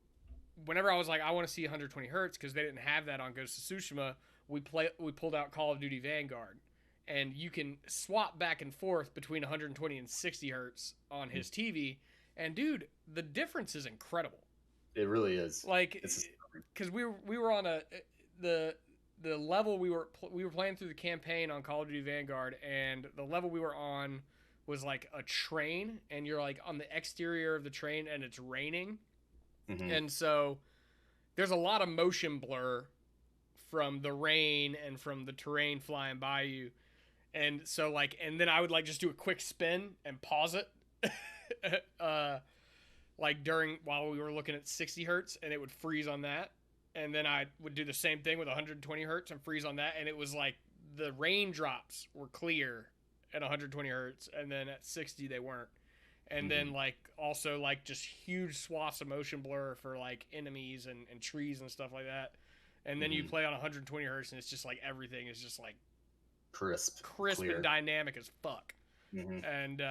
whenever I was like, I want to see 120 hertz because they didn't have that on Ghost of Tsushima, we pulled out Call of Duty Vanguard, and you can swap back and forth between 120 and 60 hertz on his TV. And dude, the difference is incredible. It really is. Like, because we were on the level we were playing through the campaign on Call of Duty Vanguard, and the level we were on was like a train, and you're like on the exterior of the train, and it's raining, and so there's a lot of motion blur from the rain and from the terrain flying by you, and so like, and then I would like just do a quick spin and pause it, like while we were looking at 60 hertz, and it would freeze on that. And then I would do the same thing with 120 hertz and freeze on that. And it was like the raindrops were clear at 120 hertz, and then at 60 they weren't. And then like also like just huge swaths of motion blur for like enemies and trees and stuff like that. And then you play on 120 hertz, and it's just like everything is just like crisp and dynamic as fuck. And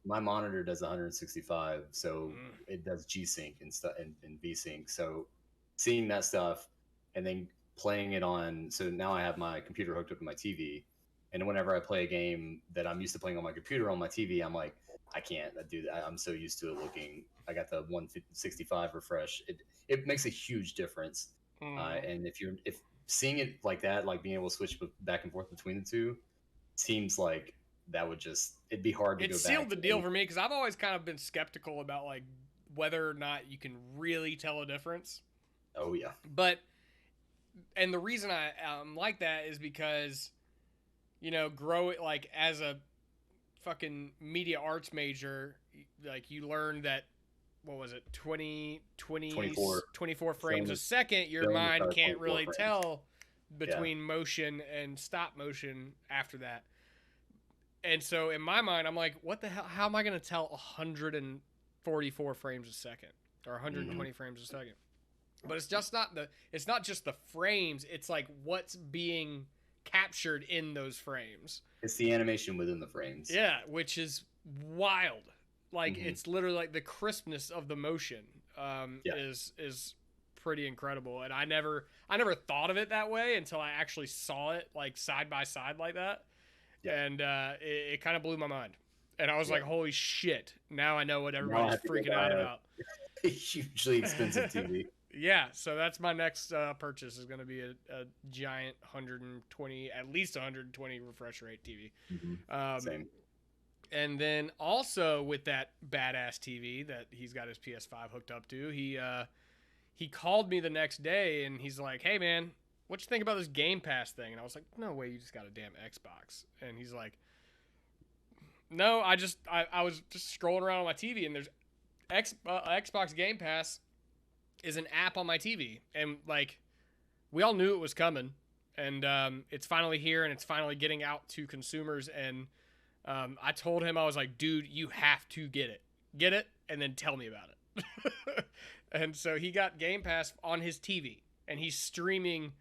my monitor does 165, so it does G Sync and stuff and V Sync. So seeing that stuff and then playing it on, so now I have my computer hooked up to my TV, and whenever I play a game that I'm used to playing on my computer on my TV, I'm like, I can't do that. I'm so used to it looking. I got the 165 refresh. It makes a huge difference. And if seeing it like that, like being able to switch back and forth between the two, seems like that would it'd be hard to go back. It sealed the deal for me, because I've always kind of been skeptical about like whether or not you can really tell a difference. Oh yeah. And the reason I'm like that is because, grow it like as a fucking media arts major, like you learn that, what was it, 24 frames a second, your mind can't really tell between motion and stop motion after that. And so in my mind, I'm like, what the hell? How am I going to tell 144 frames a second or 120 frames a second? But it's not just the frames. It's like what's being captured in those frames. It's the animation within the frames. Yeah, which is wild. Like it's literally like the crispness of the motion is pretty incredible. And I never thought of it that way until I actually saw it like side by side like that. Yeah. And it kind of blew my mind. And I was like, holy shit. Now I know what everybody's freaking out about. A hugely expensive TV. Yeah, so that's my next purchase, is going to be a giant 120, at least 120 refresh rate TV. Same. And then also with that badass TV that he's got his PS5 hooked up to, he called me the next day, and he's like, hey man, what you think about this Game Pass thing? And I was like, no way, you just got a damn Xbox. And he's like, no, I was just scrolling around on my TV, and there's Xbox Game Pass is an app on my TV, and like we all knew it was coming, and it's finally here, and it's finally getting out to consumers. And I told him, I was like, dude, you have to get it and then tell me about it. And so he got Game Pass on his TV, and he's streaming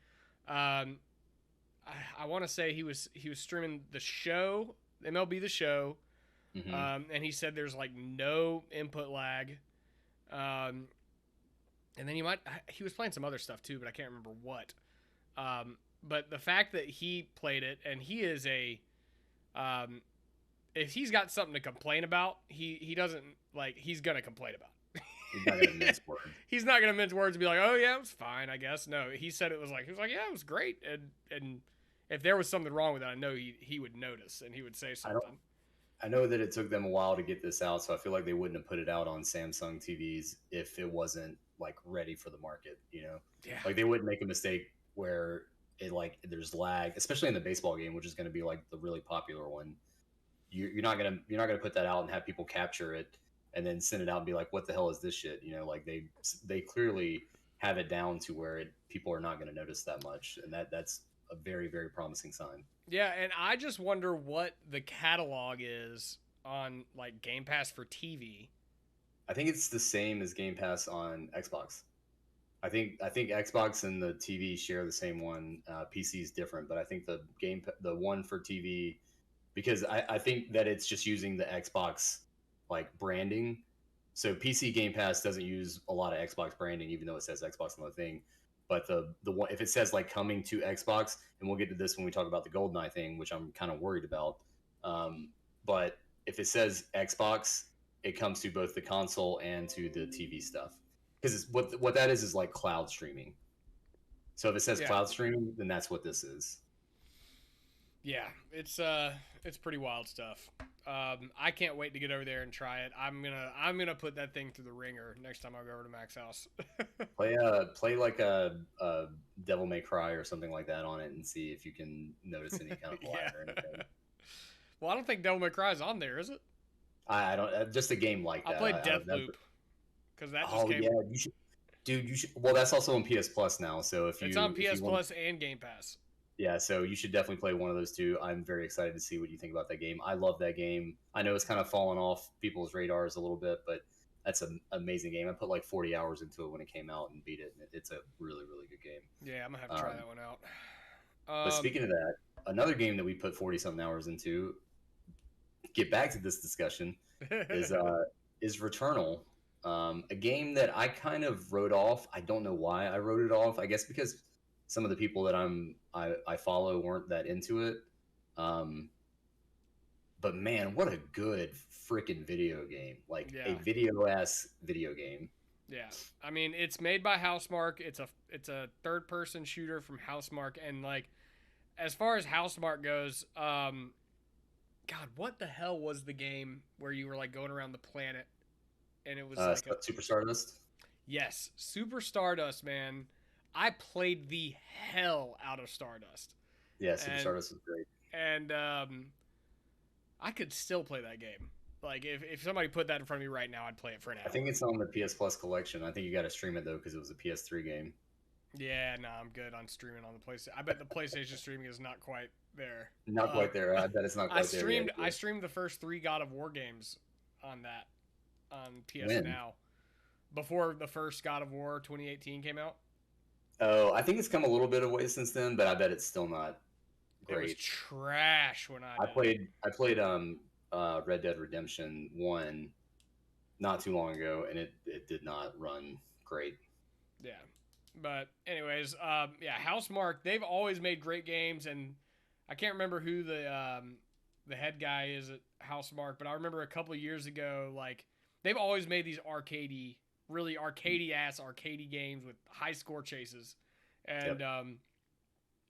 I want to say he was streaming the show, MLB The Show. And he said there's like no input lag. And then he was playing some other stuff too, but I can't remember what. But the fact that he played it, and he is if he's got something to complain about, he doesn't, like, he's going to complain about it. He's not going to mince words. He's not going to mince words and be like, oh yeah, it was fine, I guess. No, he said he was like, yeah, it was great. And if there was something wrong with it, I know he would notice, and he would say something. I know that it took them a while to get this out, so I feel like they wouldn't have put it out on Samsung TVs if it wasn't like ready for the market. Yeah. Like they wouldn't make a mistake where it like there's lag, especially in the baseball game, which is going to be like the really popular one. You're not gonna put that out and have people capture it and then send it out and be like, what the hell is this shit? Like they clearly have it down to where people are not going to notice that much, and that's a very very promising sign. Yeah, and I just wonder what the catalog is on like Game Pass for TV. I think it's the same as Game Pass on Xbox. I think Xbox and the TV share the same one. PC is different, but I think the one for TV, because I think that it's just using the Xbox like branding. So PC Game Pass doesn't use a lot of Xbox branding, even though it says Xbox on the thing. But the one, if it says like coming to Xbox, and we'll get to this when we talk about the GoldenEye thing, which I'm kind of worried about. Um, but if it says Xbox, it comes to both the console and to the TV stuff, because what that is like cloud streaming. So if it says Yeah. cloud streaming, then that's what this is. Yeah, it's pretty wild stuff. I can't wait to get over there and try it. I'm gonna put that thing through the ringer next time I go over to Mac's house. Play like a Devil May Cry or something like that on it and see if you can notice any kind of Yeah. lag or anything. Well, I don't think Devil May Cry is on there, is it? I don't just a game like I'll that. play I don't, Deathloop because that just oh came. yeah, you should, dude. You should. Well, that's also on PS Plus now. So It's on if PS you want, Plus and Game Pass. yeah, so you should definitely play one of those two. I'm very excited to see what you think about that game. I love that game. I know it's kind of fallen off people's radars a little bit, but that's an amazing game. I put like 40 hours into it when it came out and beat it. And it's a really, really good game. Yeah, I'm gonna have to try that one out. But speaking of that, another game that we put 40 something hours into, get back to this discussion, is Returnal. A game that I kind of wrote off. I don't know why I wrote it off. I guess because some of the people that I follow weren't that into it. Um, but man, what a good freaking video game! Like a Yeah, video ass video game. yeah. I mean, it's made by Housemark. It's a third person shooter from Housemark, and like as far as Housemark goes, God, what the hell was the game where you were like going around the planet and it was like a Super Stardust. yes, Super Stardust, man. I played the hell out of Stardust, Yeah, Super and Stardust is great. and I could still play that game. Like if somebody put that in front of me right now, I'd play it for an I think hour. it's on the PS Plus collection. I think you got to stream it though because it was a PS3 game. Yeah, no, I'm good on streaming on the PlayStation. I bet the PlayStation streaming is not quite there. Not quite there. I bet it's not I quite there yet. streamed I streamed the first 3 God of War games on that on PS When? Now before the first God of War 2018 came out. Oh, I think it's come a little bit of way since then, but I bet it's still not It was great. trash when I I did it. played Red Dead Redemption 1 not too long ago, and it did not run great. Yeah. But anyways, yeah, Housemark, they've always made great games, and I can't remember who the head guy is at Housemark, but I remember a couple of years ago, like they've always made these arcadey, really arcadey ass arcadey games with high score chases, and Yep.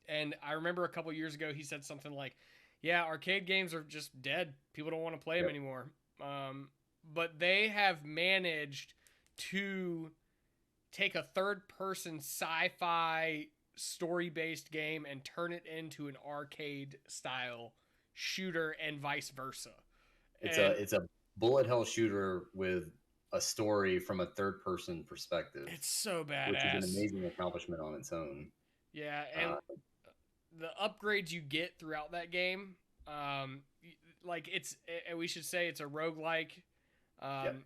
and I remember a couple of years ago he said something like, "Yeah, arcade games are just dead. People don't want to play them Yep. anymore." But they have managed to take a third person sci-fi story based game and turn it into an arcade style shooter and vice versa. And It's a bullet hell shooter with a story from a third person perspective, it's so which is an badass. amazing accomplishment on its own. Yeah, and Uh, the upgrades you get throughout that game, like we should say it's a roguelike, yep. um,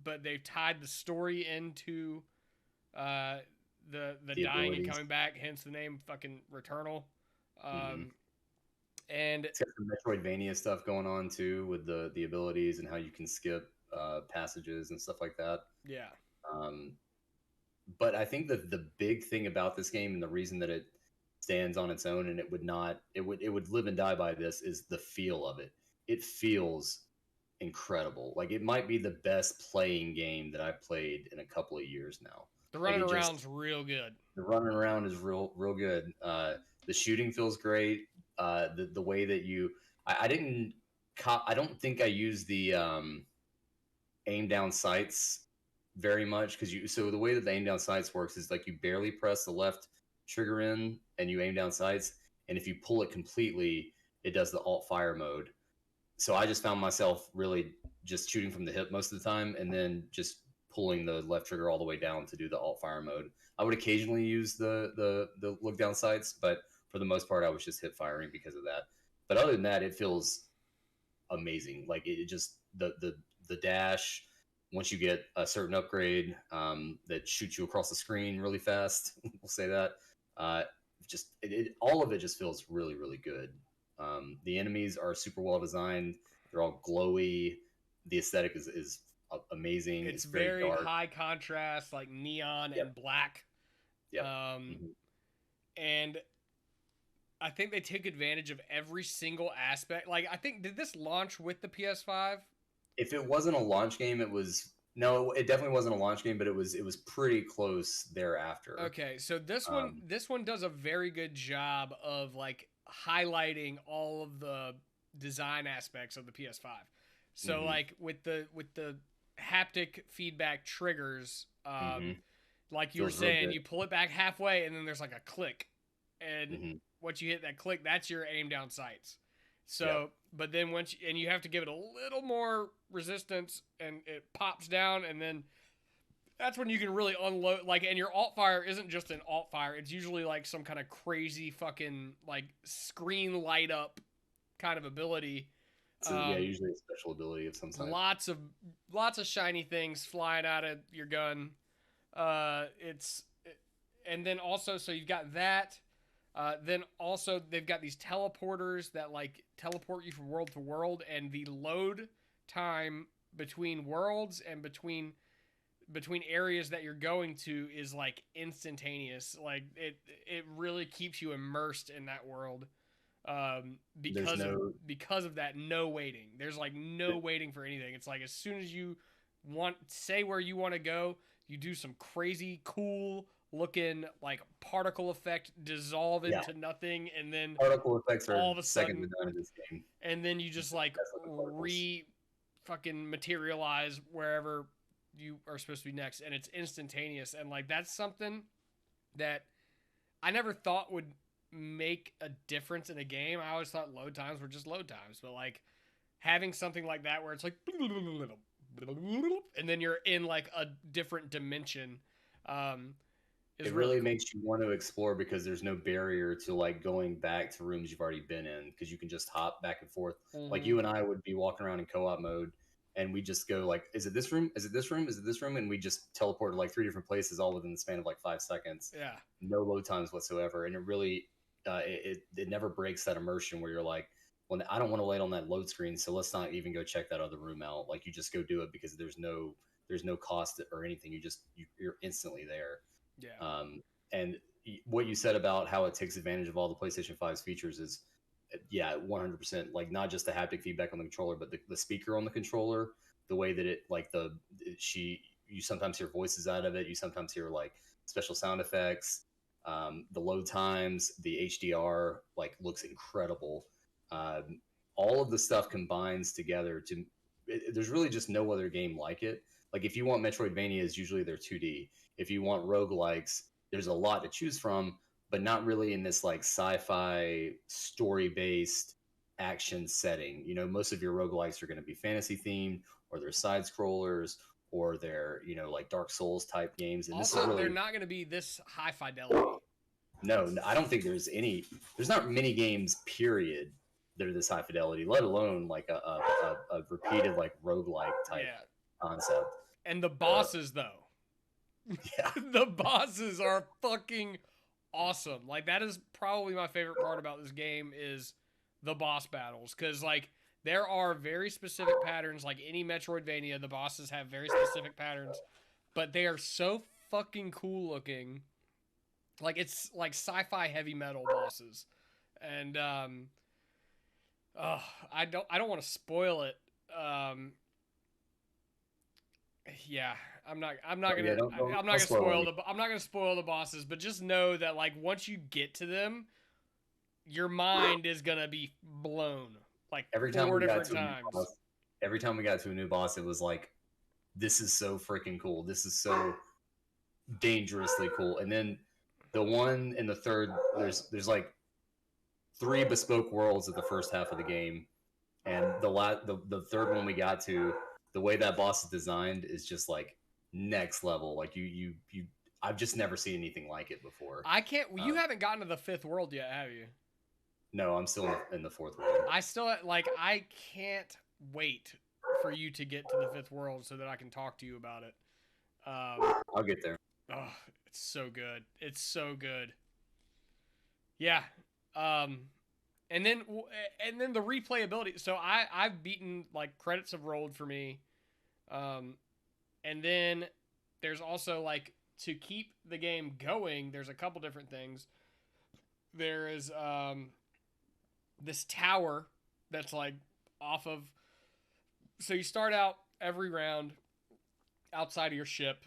but they've tied the story into uh, the The dying and abilities. coming back, hence the name fucking Returnal. Hmm. Um, and It's got some Metroidvania stuff going on too with the abilities and how you can skip passages and stuff like that. yeah, Um, but I think that the big thing about this game and the reason that it stands on its own and it would live and die by this is the feel of it. It feels incredible. Like it might be the best playing game that I've played in a couple of years now. the Like running it just around's real good. the running around is real good. The shooting feels great. The way that I didn't I don't think I used the aim down sights very much because so the way that the aim down sights works is like you barely press the left trigger in and you aim down sights, and if you pull it completely, it does the alt fire mode. So I just found myself really just shooting from the hip most of the time, and then just pulling the left trigger all the way down to do the alt fire mode. I would occasionally use the look down sights, but for the most part, I was just hip firing because of that. But other than that, it feels amazing. Like it just the dash. Once you get a certain upgrade that shoots you across the screen really fast, we'll say that. Uh, just all of it just feels really really good. The enemies are super well designed. They're all glowy. The aesthetic is amazing. It's It's very very dark. high contrast, like neon and Yep. black. Yep. Um, Mm-hmm. and I think they take advantage of every single aspect. Like, I think, did this launch with the PS5? If it wasn't a launch game, it was no. It definitely wasn't a launch game, but it was pretty close thereafter. Okay, so Um, this one does a very good job of like highlighting all of the design aspects of the PS5. So mm-hmm, like with the haptic feedback triggers, mm-hmm. like you were Feels real saying, good. you pull it back halfway and then there's like a click, and Mm-hmm. once you hit that click, that's your aim down sights. Yep. So, but then and you have to give it a little more resistance, and it pops down, and then that's when you can really unload. Like, and your alt fire isn't just an alt fire; it's usually like some kind of crazy fucking like screen light up kind of ability. So yeah, Um, usually a special ability of some type. lots of lots of shiny things flying out of your gun. It's and then also so you've got that. Then also they've got these teleporters that like teleport you from world to world, and the load time between worlds and between areas that you're going to is like instantaneous. Like it really keeps you immersed in that world. There's no Because of that, no waiting. There's like no waiting for anything. It's like as soon as you want say where you want to go, you do some crazy cool looking like particle effect dissolve yeah. into nothing, and then Particle effects all are of a second to sudden none in this game. you just like That's what the particles. re fucking materialize wherever you are supposed to be next, and it's instantaneous. And like that's something that I never thought would make a difference in a game. I always thought load times were just load times, but like having something like that where it's like and then you're in like a different dimension um is It really really cool. makes you want to explore because there's no barrier to like going back to rooms you've already been in because you can just hop back and forth. Like Mm-hmm. you and I would be walking around in co-op mode and we just go like, is it this room? Is it this room? Is it this room? And we just teleport to like three different places all within the span of like 5 seconds. Yeah. No load times whatsoever. And it really, it never breaks that immersion where you're like, well, I don't want to wait on that load screen, so let's not even go check that other room out. Like you just go do it because there's no cost or anything. You're instantly there. Yeah. Um, and what you said about how it takes advantage of all the PlayStation 5's features is, yeah, 100%. Like not just the haptic feedback on the controller, but the speaker on the controller, the way that it like you sometimes hear voices out of it. You sometimes hear like special sound effects. The load times, the HDR like looks incredible. Um, all of the stuff combines together to. There's really just no other game like it. Like if you want Metroidvanias, usually they're 2D. If you want roguelikes, there's a lot to choose from, but not really in this like sci-fi story-based action setting. Most of your roguelikes are going to be fantasy themed, or they're side scrollers, or they're like Dark Souls type games. And this is Also, they're really not going to be this high fidelity. no, I don't think there's not many games period that are this high fidelity, let alone like a repeated like roguelike type Yeah. concept. And the Uh, bosses though. yeah, The bosses are fucking awesome. Like that is probably my favorite part about this game is the boss battles, cuz like there are very specific patterns like any Metroidvania. The bosses have very specific patterns, but they are so fucking cool looking. Like it's like sci-fi heavy metal bosses. And oh, I don't want to spoil it. Um yeah, yeah, I'm not don't gonna spoil spoil anything. I'm not gonna spoil the bosses, but just know that like once you get to them, your mind is gonna be blown like Every time four we got different to a new times. boss, every time we got to a new boss, it was like this is so freaking cool. This is so dangerously cool. And then the one in the third, there's like three bespoke worlds at the first half of the game, and the third one we got to, the way that boss is designed is just like next level. Like you I've just never seen anything like it before. I can't. You haven't gotten to the fifth world yet, have you? No, I'm still in the fourth world. I still like. I can't wait for you to get to the fifth world so that I can talk to you about it. I'll get there. Oh, it's so good. It's so good. Yeah. Um, and then the replayability. So I've beaten, like, credits have rolled for me. And then there's also, like, to keep the game going, there's a couple different things. There is this tower that's, like, off of. So you start out every round outside of your ship,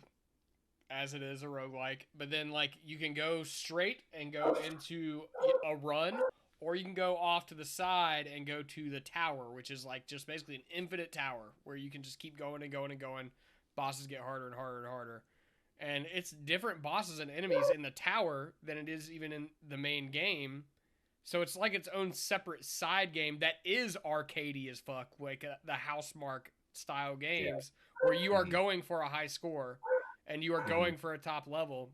as it is a roguelike, but then, like, you can go straight and go into a run, or you can go off to the side and go to the tower, which is, like, just basically an infinite tower where you can just keep going and going and going. Bosses get harder and harder and harder. And it's different bosses and enemies in the tower than it is even in the main game. So it's like its own separate side game that is arcadey as fuck, like the Housemark style games, where you are going for a high score and you are going for a top level.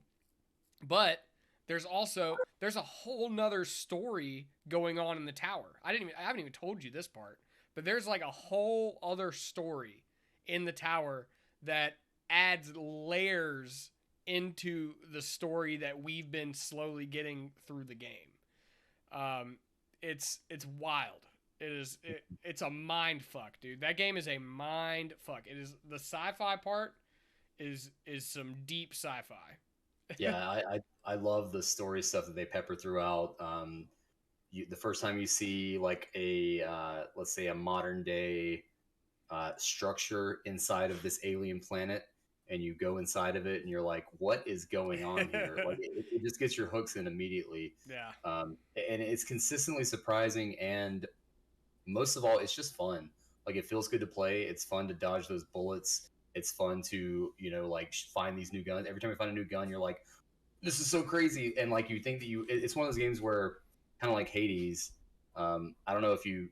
But there's a whole nother story going on in the tower. I haven't even told you this part, but there's like a whole other story in the tower that adds layers into the story that we've been slowly getting through the game. It's wild. It's a mind fuck, dude. That game is a mind fuck. It is the sci-fi part is some deep sci-fi. Yeah, I love the story stuff that they pepper throughout. The first time you see like a let's say a modern day structure inside of this alien planet, and you go inside of it, and you're like, what is going on here? Like it just gets your hooks in immediately. Yeah. And it's consistently surprising, and most of all, it's just fun. Like it feels good to play. It's fun to dodge those bullets. It's fun to, like find these new guns. Every time you find a new gun, you're like, this is so crazy. And like, you think that it's one of those games where kind of like Hades. I don't know if you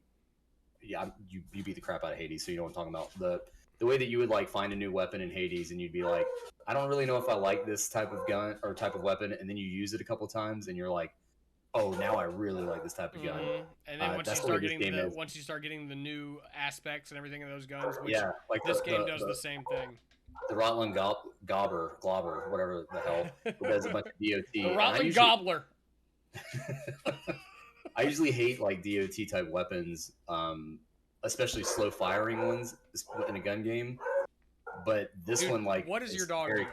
beat the crap out of Hades, so you know what I'm talking about. The way that you would like find a new weapon in Hades, and you'd be like, I don't really know if I like this type of gun or type of weapon. And then you use it a couple times and you're like, oh, now I really like this type of gun. And then once you start getting the new aspects and everything of those guns, which like this game does the same thing. The Rotland Gobber, whatever the hell, who does a bunch of DOT. The Rotland Gobbler. I usually hate like DOT type weapons, especially slow firing ones in a gun game. But this one, like, what is your dog doing?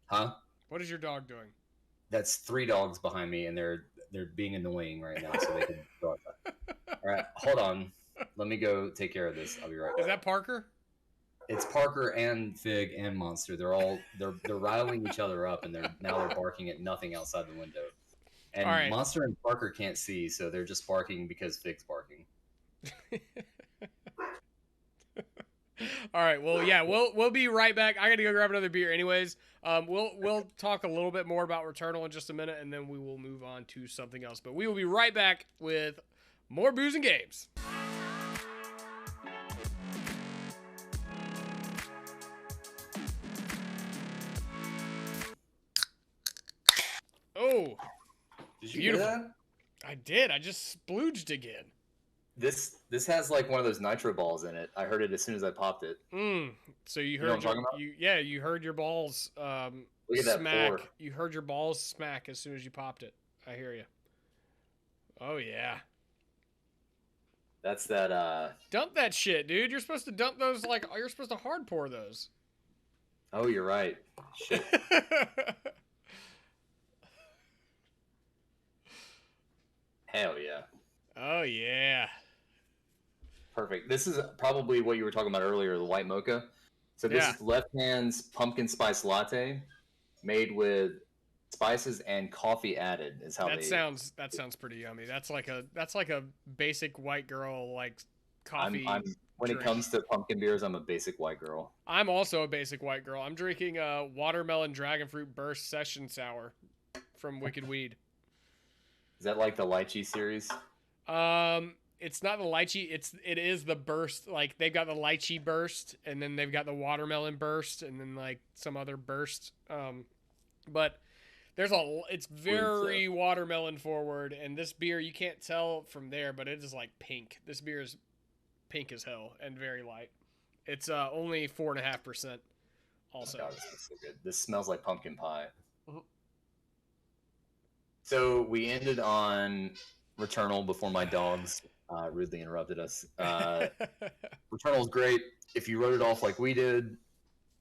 Huh? What is your dog doing? That's 3 dogs behind me, and they're being annoying right now, so they can go outside. All right, hold on. Let me go take care of this. I'll be right back. Is that Parker? It's Parker and Fig and Monster. They're riling each other up, and they're barking at nothing outside the window. And Monster and Parker can't see, so they're just barking because Fig's barking. All right. Well, yeah, we'll be right back. I got to go grab another beer, anyways. We'll talk a little bit more about Returnal in just a minute, and then we will move on to something else. But we will be right back with more booze and games. Oh, did you hear that? I did. I just splooged again. This has like one of those nitro balls in it. I heard it as soon as I popped it. So you heard you heard your balls Look at smack. That you heard your balls smack as soon as you popped it. I hear you. Oh yeah. That's that dump that shit, dude. You're supposed to dump those you're supposed to hard pour those. Oh, you're right. Shit. Hell yeah. Oh yeah. Perfect. This is probably what you were talking about earlier, the white mocha. So this is Left Hand's pumpkin spice latte, made with spices and coffee added. Is how that sounds pretty yummy. That's like a basic white girl like coffee When it drink. comes to pumpkin beers, I'm a basic white girl. I'm also a basic white girl. I'm drinking a watermelon dragon fruit burst session sour from Wicked Weed. Is that like the lychee series? It's not the lychee. It is the burst. Like they've got the lychee burst, and then they've got the watermelon burst, and then like some other burst. But it's very watermelon forward, and this beer you can't tell from there, but it is like pink. This beer is pink as hell and very light. It's only 4.5%. Also, Oh God, this is so good. This smells like pumpkin pie. Mhm. So we ended on Returnal before my dogs rudely interrupted us. Returnal is great. If you wrote it off like we did,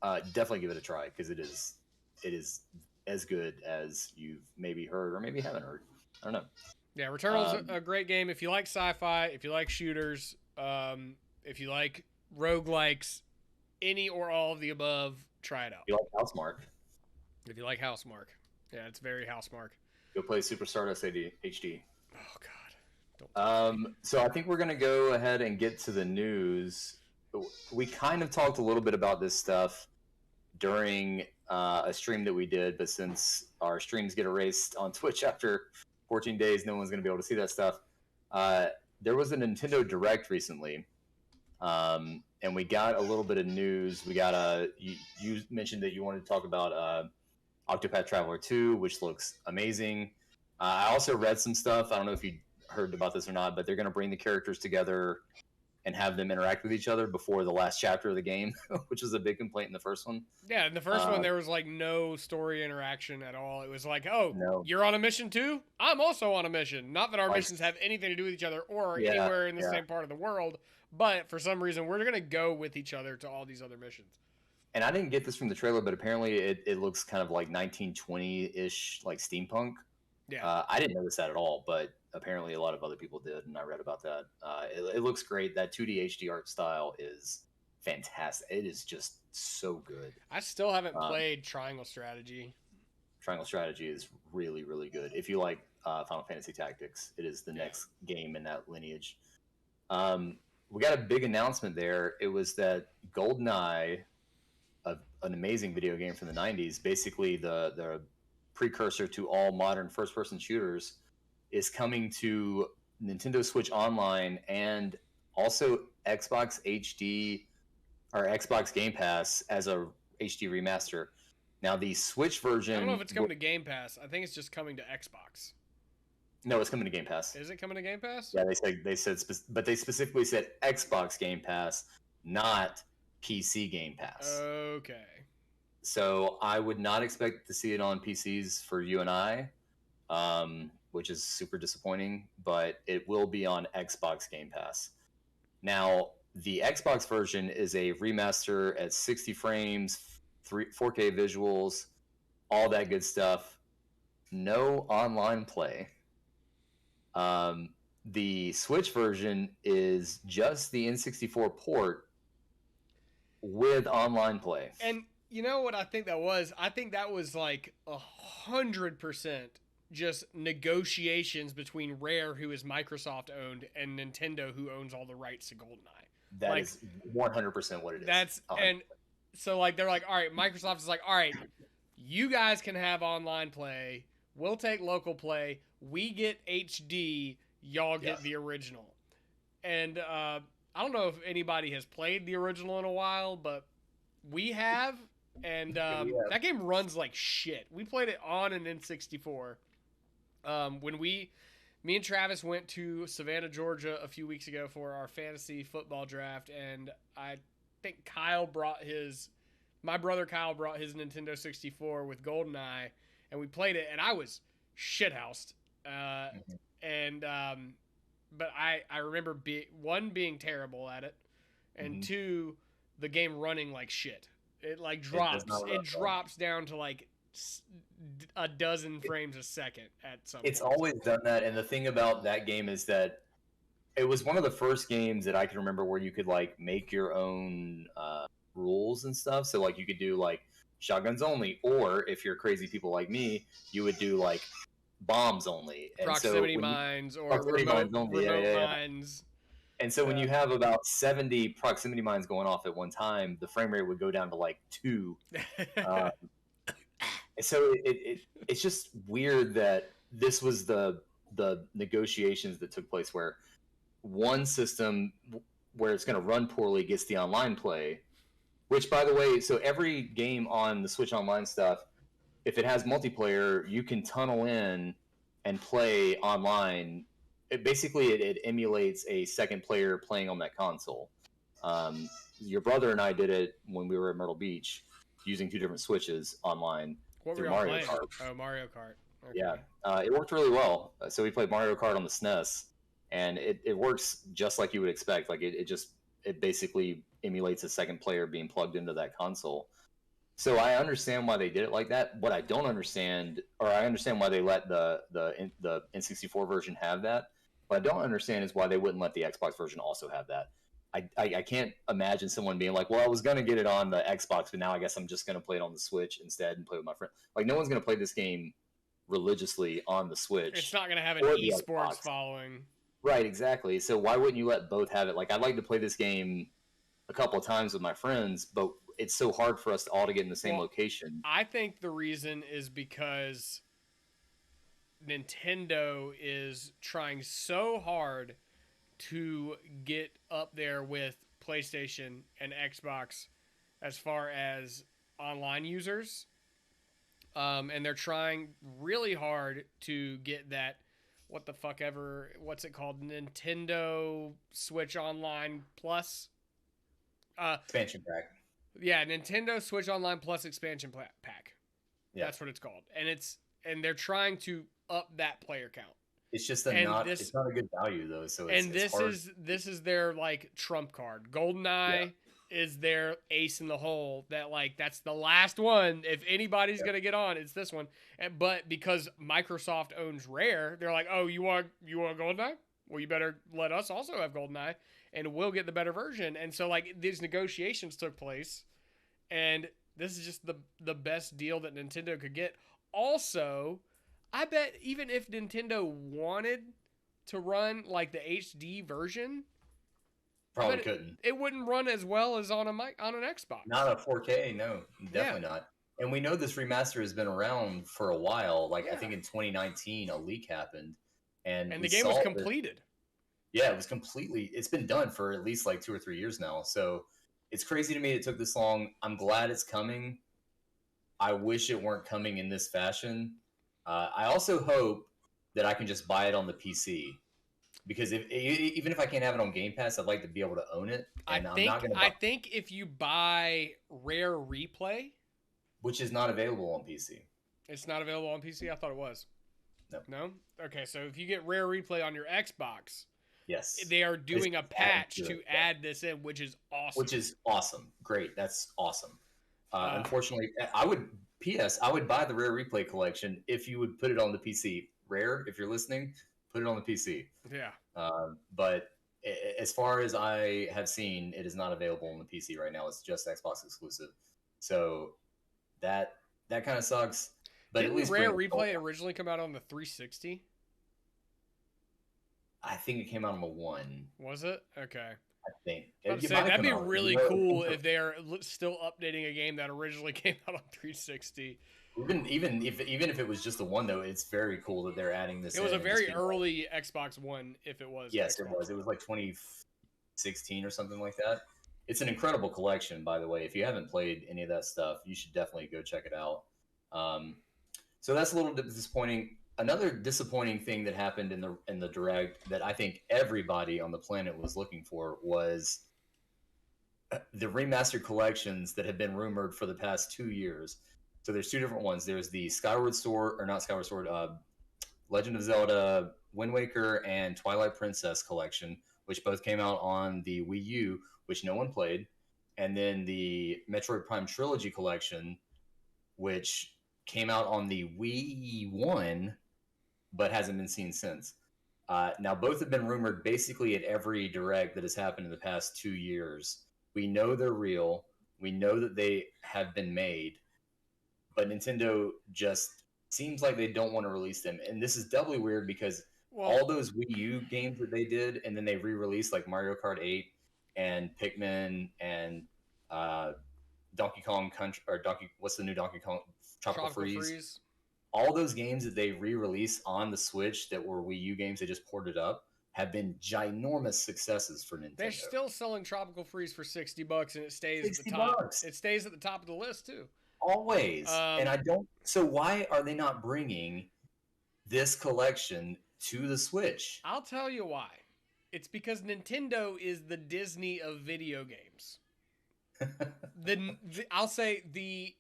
definitely give it a try because it is as good as you've maybe heard or maybe haven't heard. I don't know. Yeah, Returnal's a great game if you like sci-fi, if you like shooters, if you like roguelikes, any or all of the above, try it out. If you like Housemark, If you like Housemark. Yeah, it's very Housemark. go play Super Stardust HD. Oh God. Don't. So I think we're gonna go ahead and get to the news. We kind of talked a little bit about this stuff during a stream that we did, but since our streams get erased on Twitch after 14 days, no one's gonna be able to see that stuff. There was a Nintendo Direct recently, and we got a little bit of news. We got you mentioned that you wanted to talk about Octopath Traveler 2, which looks amazing. I also read some stuff. I don't know if you heard about this or not, but they're going to bring the characters together and have them interact with each other before the last chapter of the game, which was a big complaint in the first one. Yeah, in the first one, there was like no story interaction at all. It was like, oh, no. You're on a mission too? I'm also on a mission. Not that our missions have anything to do with each other or anywhere in the same part of the world, but for some reason, we're going to go with each other to all these other missions. And I didn't get this from the trailer, but apparently it looks kind of like 1920-ish, like steampunk. Yeah. I didn't notice that at all, but apparently a lot of other people did, and I read about that. It looks great. That 2D HD art style is fantastic. It is just so good. I still haven't played Triangle Strategy. Triangle Strategy is really, really good. If you like Final Fantasy Tactics, it is the next game in that lineage. We got a big announcement there. It was that GoldenEye, an amazing video game from the 90s, basically the precursor to all modern first-person shooters, is coming to Nintendo Switch Online and also Xbox HD or Xbox Game Pass as a HD remaster. Now the Switch version, I don't know if it's coming to Game Pass. I think it's just coming to Xbox. No, it's coming to Game Pass. Is it coming to Game Pass? Yeah, but they specifically said Xbox Game Pass, not PC Game Pass. Okay. So I would not expect to see it on PCs for you and I, which is super disappointing, but it will be on Xbox Game Pass. Now, the Xbox version is a remaster at 60 frames, 4K visuals, all that good stuff. No online play. The Switch version is just the N64 port with online play. And you know what I think that was? I think that was like 100% just negotiations between Rare, who is Microsoft owned, and Nintendo, who owns all the rights to GoldenEye. That is 100% what it is. That's 100%. And so like they're like, all right, Microsoft is like, all right, you guys can have online play. We'll take local play. We get HD. Y'all get the original. And I don't know if anybody has played the original in a while, but we have. And that game runs like shit. We played it on an N64. When me and Travis went to Savannah, Georgia a few weeks ago for our fantasy football draft, and I think my brother Kyle brought his Nintendo 64 with GoldenEye, and we played it, and I was shithoused. But I remember being terrible at it, and two, the game running like shit. It like drops. It drops down to like a dozen frames a second at some point. It's always done that, and the thing about that game is that it was one of the first games that I can remember where you could like make your own rules and stuff. So like you could do like shotguns only, or if you're crazy people like me, you would do like bombs only. And proximity mines or remote mines. And so when Yeah. you have about 70 proximity mines going off at one time, the frame rate would go down to like 2. Uh, so it's just weird that this was the negotiations that took place where one system where it's going to run poorly gets the online play, which by the way, so every game on the Switch Online stuff, if it has multiplayer, you can tunnel in and play online. It emulates a second player playing on that console. Your brother and I did it when we were at Myrtle Beach using 2 different Switches online What were through y'all Mario playing? Kart. Oh, Mario Kart. Yeah, Okay. it worked really well. So we played Mario Kart on the SNES, and it works just like you would expect. Like it basically emulates a second player being plugged into that console. So I understand why they did it like that. What I don't understand, or I understand why they let the N64 version have that. What I don't understand is why they wouldn't let the Xbox version also have that. I can't imagine someone being like, well, I was going to get it on the Xbox, but now I guess I'm just going to play it on the Switch instead and play with my friend. Like, no one's going to play this game religiously on the It's Switch not gonna have an or the esports Xbox. following. Right, exactly. So why wouldn't you let both have it? Like, I'd like to play this game a couple of times with my friends, but it's so hard for us to all to get in the same Well, location. I think the reason is because Nintendo is trying so hard to get up there with PlayStation and Xbox as far as online users. And they're trying really hard to get that, what the fuck ever, what's it called? Nintendo Switch Online Plus. Expansion pack. Yeah, Nintendo Switch Online Plus expansion pack. Yeah. That's what it's called. And they're trying to up that player count. It's just This it's not a good value though, so and it's hard. this is their like trump card. GoldenEye Yeah. is their ace in the hole. That like that's the last one. If anybody's Yeah. gonna get on, it's this one. But because Microsoft owns Rare, they're like, oh, you want GoldenEye? Well, you better let us also have GoldenEye, and we'll get the better version. And so like these negotiations took place, and this is just the best deal that Nintendo could get. Also, I bet even if Nintendo wanted to run like the HD version, Probably couldn't. it wouldn't run as well as on on an Xbox. Not a 4K, no, Yeah, definitely not. And we know this remaster has been around for a while. Like I yeah. think in 2019, a leak happened, and And we the game was saw that. completed. Yeah, it was completely. It's been done for at least like 2 or 3 years now. So it's crazy to me it took this long. I'm glad it's coming. I wish it weren't coming in this fashion. I also hope that I can just buy it on the PC because even if I can't have it on Game Pass, I'd like to be able to own it, and I'm not going to I buy, think if you buy Rare Replay, which is not available on PC. it's not available on PC. I thought it was. No. No? Okay, so if you get Rare Replay on your Xbox, Yes. they are doing a patch to to it. add this in, which is awesome. Which is awesome. Great. That's awesome. Unfortunately, I would buy the Rare Replay collection if you would put it on the PC. Rare, if you're listening, put it on the PC. Yeah. But as far as I have seen, it is not available on the PC right now. It's just Xbox exclusive. So that kind of sucks. But Didn't at least Rare Replay originally come out on the 360? I think it came out on the one. Was it? Okay. I think That'd be really cool if they are still updating a game that originally came out on 360. Even if it was just the one though, it's very cool that they're adding this. It was a very early Xbox One, if it was. Yes, Xbox. it was. It was like 2016 or something like that. It's an incredible collection, by the way. If you haven't played any of that stuff, you should definitely go check it out. So that's a little bit disappointing. Another disappointing thing that happened in the direct that I think everybody on the planet was looking for was the remastered collections that have been rumored for the past 2 years. So there's 2 different ones. There's the Skyward Sword, or not Skyward Sword, Legend of Zelda Wind Waker and Twilight Princess collection, which both came out on the Wii U, which no one played. And then the Metroid Prime Trilogy collection, which came out on the Wii 1, but hasn't been seen since. Now, both have been rumored basically at every direct that has happened in the past 2 years. We know they're real. We know that they have been made. But Nintendo just seems like they don't want to release them. And this is doubly weird because Well, all those Wii U games that they did, and then they re-released like Mario Kart 8 and Pikmin and uh, Donkey Kong Country or Donkey. What's the new Donkey Kong? Tropical Tropical Freeze. Freeze. All those games that they re-release on the Switch that were Wii U games they just ported up have been ginormous successes for They're Nintendo. still selling Tropical Freeze for $60, and it stays at the 60 top. bucks. It stays at the top of the list too. Always. And I don't. So why are they not bringing this collection to the Switch? I'll tell you why. It's because Nintendo is the Disney of video games. I'll say the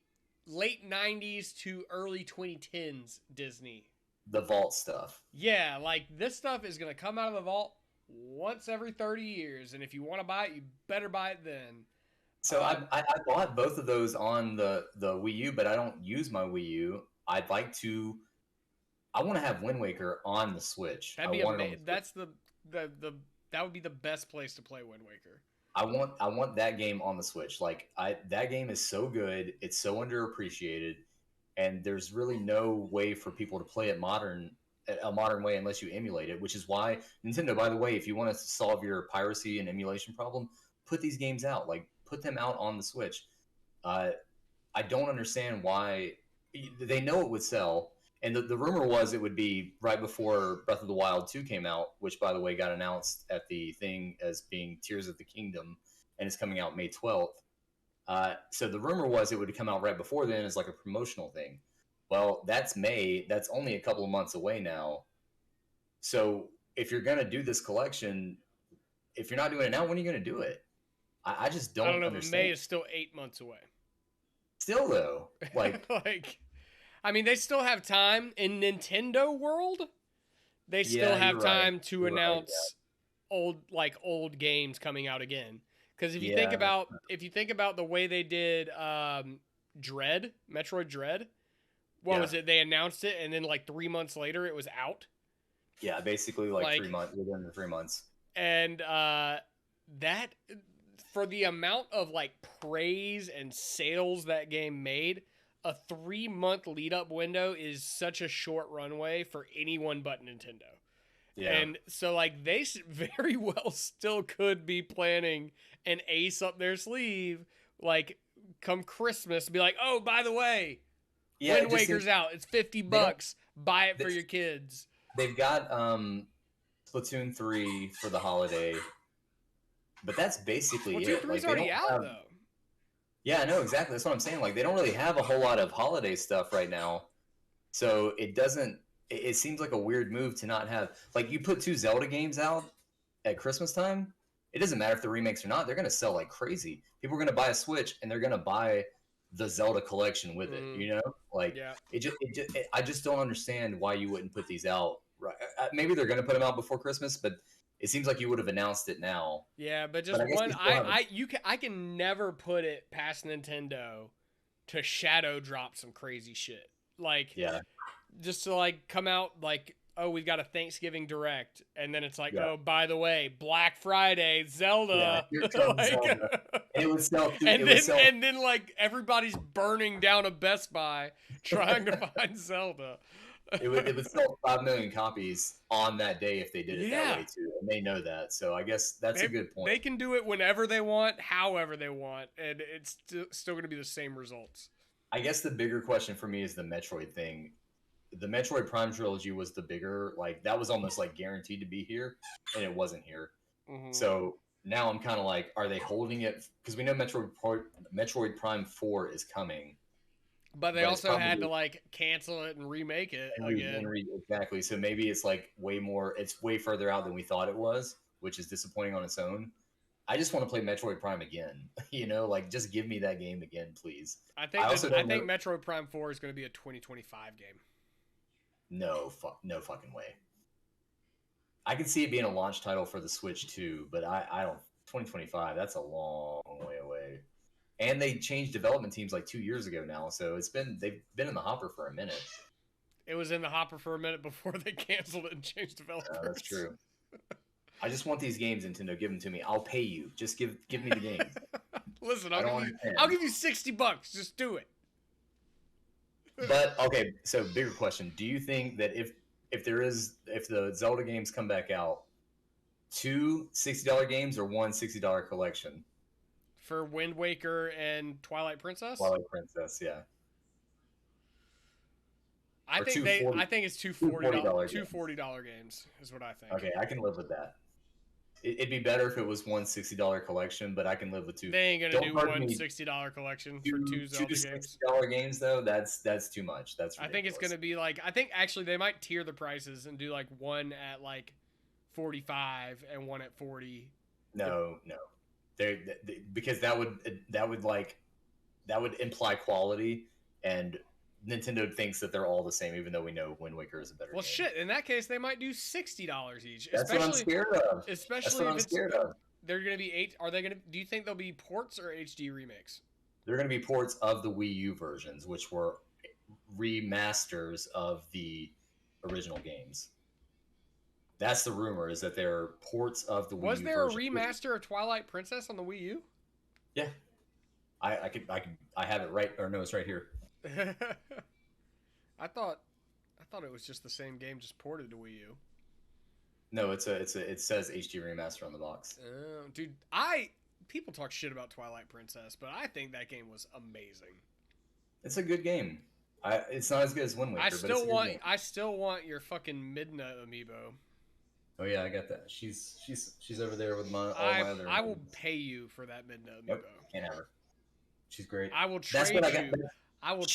late 90s to early 2010s Disney. The vault stuff. Yeah, like this stuff is going to come out of the vault once every 30 years, and if you want to buy it, you better buy it then. So I bought both of those on the Wii U, but I don't use my Wii U. I'd like to. I want to have Wind Waker on the Switch. That'd be amazing. That's the that would be the best place to play Wind Waker. I want that game on the Switch. Like that game is so good. It's so underappreciated, and there's really no way for people to play it a modern way unless you emulate it. Which is why Nintendo, by the way, if you want to solve your piracy and emulation problem, put these games out. Like put them out on the Switch. I don't understand why they know it would sell. And the rumor was it would be right before Breath of the Wild 2 came out, which, by the way, got announced at the thing as being Tears of the Kingdom, and it's coming out May 12th. So the rumor was it would come out right before then as like a promotional thing. Well, that's May. That's only a couple of months away now. So if you're going to do this collection, if you're not doing it now, when are you going to do it? I just don't know. understand. May is still 8 months away. Still, though. Like... I mean, they still have time in Nintendo world. They still have time to announce old games coming out again. Because if you think about the way they did Metroid Dread, what was it? They announced it, and then like 3 months later, it was out. Yeah, basically like 3 months within the 3 months. And that for the amount of like praise and sales that game made. A 3-month lead-up window is such a short runway for anyone but Nintendo. Yeah. And so, like, they very well still could be planning an ace up their sleeve, like, come Christmas, be like, oh, by the way, Wind Waker's out. It's $50. Buy it for your kids. They've got Splatoon 3 for the holiday, but that's basically it. Splatoon 3's already out, though. Yeah, no, exactly. That's what I'm saying. Like, they don't really have a whole lot of holiday stuff right now. So it seems like a weird move to not have, like, you put 2 Zelda games out at Christmas time. It doesn't matter if they're remakes or not. They're going to sell like crazy. People are going to buy a Switch and they're going to buy the Zelda collection with it, you know? Like, I just don't understand why you wouldn't put these out. Right. Maybe they're going to put them out before Christmas, but it seems like you would have announced it now. Yeah, but I can never put it past Nintendo to shadow drop some crazy shit. Like, just to like come out like, oh, we've got a Thanksgiving Direct, and then it's like, oh, by the way, Black Friday, Zelda. Yeah, here comes Zelda. It would sell. And then like everybody's burning down a Best Buy trying to find Zelda. It would sell 5 million copies on that day if they did it that way too, and they know that. So I guess that's a good point. They can do it whenever they want, however they want, and it's still going to be the same results. I guess the bigger question for me is the Metroid thing. The Metroid Prime trilogy was the bigger, like that was almost like guaranteed to be here, and it wasn't here. Mm-hmm. So now I'm kind of like, are they holding it? Because we know Metroid Prime 4 is coming. But they also had to like cancel it and remake it again. Exactly. So maybe it's like it's way further out than we thought it was, which is disappointing on its own. I just want to play Metroid Prime again. You know, like just give me that game again, please. I think Metroid Prime 4 is going to be a 2025 game. No fucking way. I can see it being a launch title for the Switch too, but I don't. 2025, that's a long way away. And they changed development teams like 2 years ago now, so they've been in the hopper for a minute. It was in the hopper for a minute before they canceled it and changed developers. That's true. I just want these games, Nintendo. Give them to me. I'll pay you. Just give me the games. Listen, I'll give you $60. Just do it. But okay, so bigger question: do you think that if if the Zelda games come back out, two $60 games or one $60 collection. For Wind Waker and Twilight Princess. Twilight Princess, yeah. I Or think two they. forty I think it's two two forty forty dollars. dollar Two games. $40 games is what I think. Okay, I can live with that. It'd be better if it was one $60 collection, but I can live with two. They ain't gonna Don't do charge one me $60 collection for two two two Zelda games. $60 games though. That's too much. That's ridiculous. I think it's gonna be like. I think actually they might tier the prices and do like one at like 45 and one at 40. No. Because that would imply quality, and Nintendo thinks that they're all the same, even though we know Wind Waker is a better Well, game. shit. In that case, they might do $60 each. That's what I'm scared of. Especially That's what if I'm scared of. they're gonna be eight. Are they gonna? Do you think they'll be ports or HD remakes? They're going to be ports of the Wii U versions, which were remasters of the original games. That's the rumor, is that they're ports of the Wii U Was there version. a remaster of Twilight Princess on the Wii U? Yeah. I have it right, or no, it's right here. I thought it was just the same game, just ported to Wii U. No, it says HD remaster on the box. Dude, people talk shit about Twilight Princess, but I think that game was amazing. It's a good game. It's not as good as Wind Waker, but it's a good game. I still want your fucking Midna amiibo. Oh yeah, I got that. She's over there with all my other. I will pay you for that Midna amiibo. Nope, can't have her. She's great. I will trade you. I will.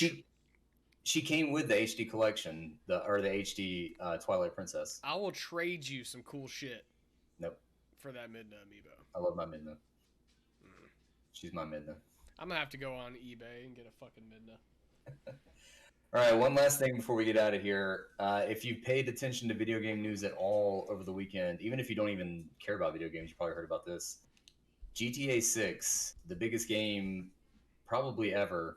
She came with the HD collection, the HD Twilight Princess. I will trade you some cool shit. Nope. For that Midna amiibo. I love my Midna. She's my Midna. I'm gonna have to go on eBay and get a fucking Midna. All right, one last thing before we get out of here. If you've paid attention to video game news at all over the weekend, even if you don't even care about video games, you probably heard about this. GTA 6, the biggest game probably ever,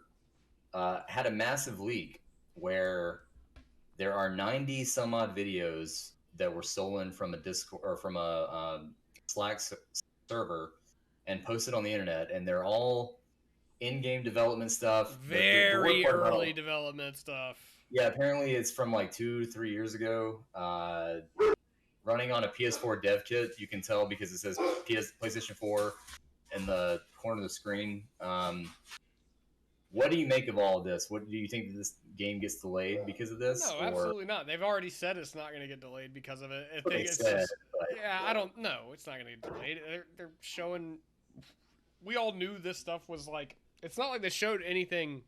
had a massive leak where there are 90 some odd videos that were stolen from a Discord or from a Slack server and posted on the internet, and they're all in-game development stuff. Very early development stuff. Yeah, apparently it's from like 2 to 3 years ago. Running on a PS4 dev kit, you can tell because it says PlayStation 4 in the corner of the screen. What do you make of all of this? What do you think that this game gets delayed because of this? No, absolutely not. They've already said it's not going to get delayed because of it. Yeah, I don't know. It's not going to get delayed. They're showing. We all knew this stuff was like. It's not like they showed anything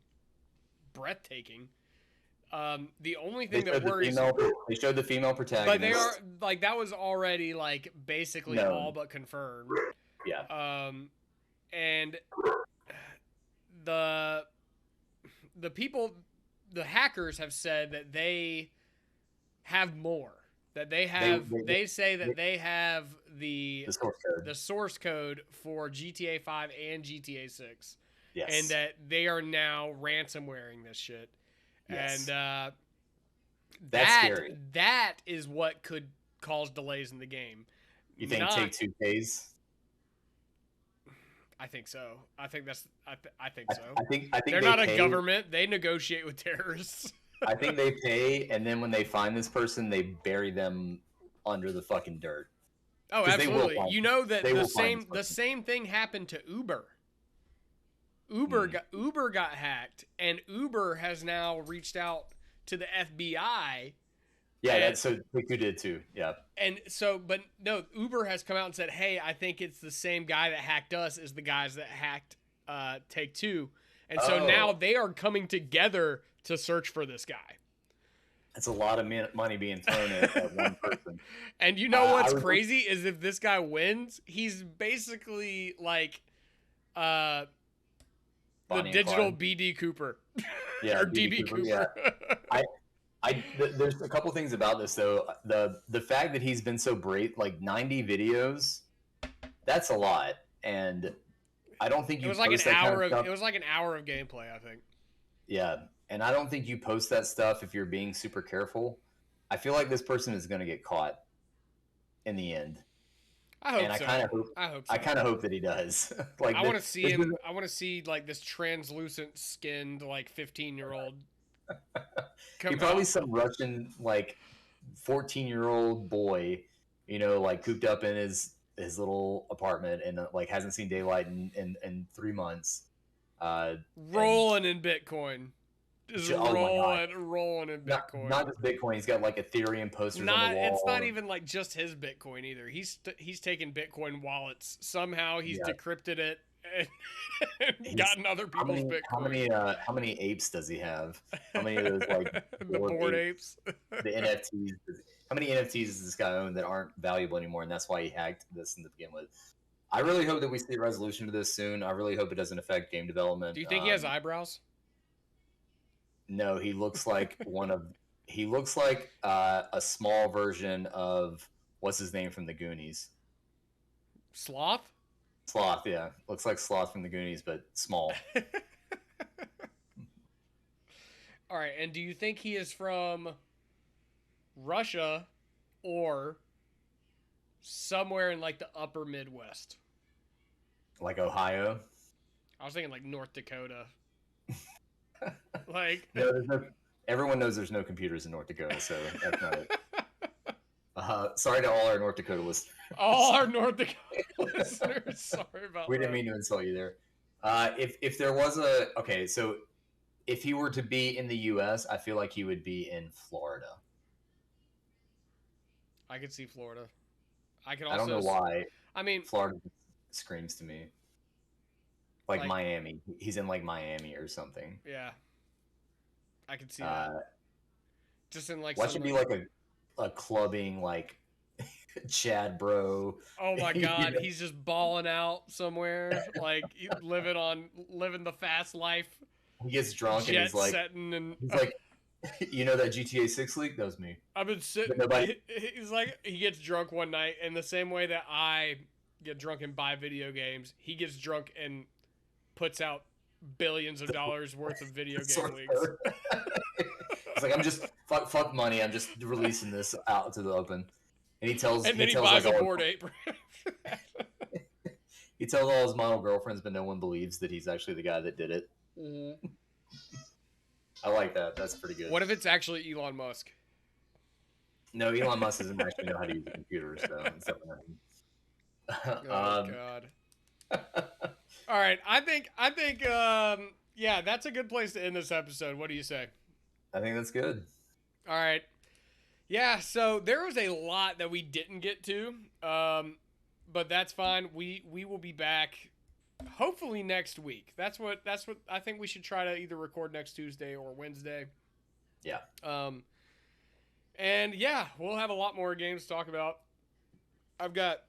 breathtaking. The only thing that worries. They showed the female protagonist. But they are like that was already like basically all but confirmed. Yeah. And the people, the hackers have said that they have more. That they have. They say that they have the source code for GTA 5 and GTA 6. Yes. And that they are now ransomwaring this shit. Yes. And that's scary. That is what could cause delays in the game. You think Take-Two pays? I think so. I think so. I think they're not a government. They negotiate with terrorists. I think they pay, and then when they find this person, they bury them under the fucking dirt. Oh, absolutely. You know that the same thing happened to Uber. Uber got hacked, and Uber has now reached out to the FBI. Yeah, that's so Take-Two did too. Yeah. And so, but no, Uber has come out and said, "Hey, I think it's the same guy that hacked us as the guys that hacked Take-Two," and so now they are coming together to search for this guy. That's a lot of money being thrown at one person. And you know what's crazy is if this guy wins, he's basically like the digital BD Cooper. Yeah, or DB Cooper. Yeah. There's a couple things about this though. The fact that he's been so brave, like 90 videos, that's a lot. And I don't think it was like an hour of it was like an hour of gameplay, I think. Yeah. And I don't think you post that stuff if you're being super careful. I feel like this person is going to get caught in the end. I hope so. I hope so. I kind of hope that he does. Like I want to see him. I want to see like this translucent skinned like 15-year-old. He probably some Russian like 14-year-old boy, like cooped up in his little apartment and like hasn't seen daylight in 3 months. And Rolling in Bitcoin. Just oh my god, rolling in Bitcoin. not just Bitcoin. He's got like Ethereum posters on the Not it's wall. not even like just his Bitcoin either. He's taken Bitcoin wallets. Somehow he's Yeah. decrypted it and He's, gotten other people's Bitcoin. how many apes does he have? How many of those like The bored apes? apes. The NFTs. How many NFTs does this guy own that aren't valuable anymore? And that's why he hacked this to begin with. I really hope that we see a resolution to this soon. I really hope it doesn't affect game development. Do you think he has eyebrows? No, he looks like he looks like a small version of what's his name from the Goonies. Sloth? Sloth, yeah. Looks like Sloth from the Goonies, but small. All right, and do you think he is from Russia or somewhere in like the upper Midwest? Like Ohio? I was thinking like North Dakota. Like no, everyone knows there's no computers in North Dakota, so that's not it. Sorry to all our North Dakota listeners. All our North Dakota listeners. Sorry about We didn't mean to insult you there. If there was so if he were to be in the U.S., I feel like he would be in Florida. I could see Florida. I could also. I don't know why. I mean, Florida screams to me. Like Miami. He's in like Miami or something. Yeah. I could see that. Just in like. Why should be like a clubbing like Chad bro. Oh my god, he's just balling out somewhere, like living the fast life. He gets drunk and he's like, you know that GTA 6 leak? That was me. I've been sitting. He's like, he gets drunk one night, and the same way that I get drunk and buy video games, he gets drunk and puts out billions of dollars worth of video game leaks. It's like, I'm just fuck money. I'm just releasing this out to the open. And he tells, and then he buys like a bored ape. He tells all his model girlfriends, but no one believes that he's actually the guy that did it. Mm-hmm. I like that. That's pretty good. What if it's actually Elon Musk? No, Elon Musk doesn't actually know how to use a computer, so it's definitely. God. All right, I think, yeah, that's a good place to end this episode. What do you say? I think that's good. All right. Yeah, so there was a lot that we didn't get to, but that's fine. We will be back hopefully next week. That's what I think we should try to either record next Tuesday or Wednesday. Yeah. And yeah, we'll have a lot more games to talk about. I've got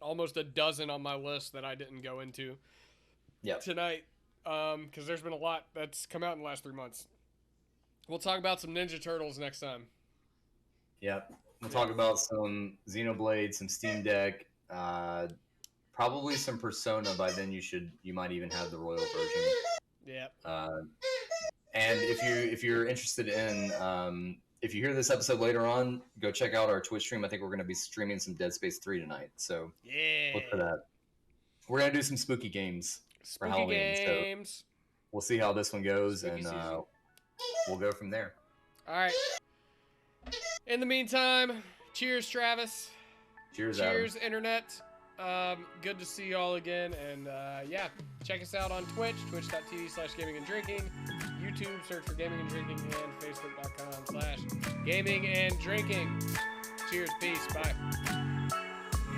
almost a dozen on my list that I didn't go into tonight, because there's been a lot that's come out in the last 3 months. We'll talk about some Ninja Turtles next time. Yep. We'll talk about some Xenoblade, some Steam Deck, probably some Persona. By then you might even have the Royal version. Yeah. And if you're interested in if you hear this episode later on, go check out our Twitch stream. I think we're going to be streaming some Dead Space 3 tonight. So look for that. We're going to do some spooky games for Halloween. So we'll see how this one goes, spooky and we'll go from there. All right. In the meantime, cheers, Travis. Cheers, Internet. Good to see you all again. And yeah, check us out on Twitch, twitch.tv/gaming and drinking. YouTube, search for gaming and drinking, and facebook.com/gaming and drinking. Cheers, peace, bye.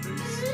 Peace.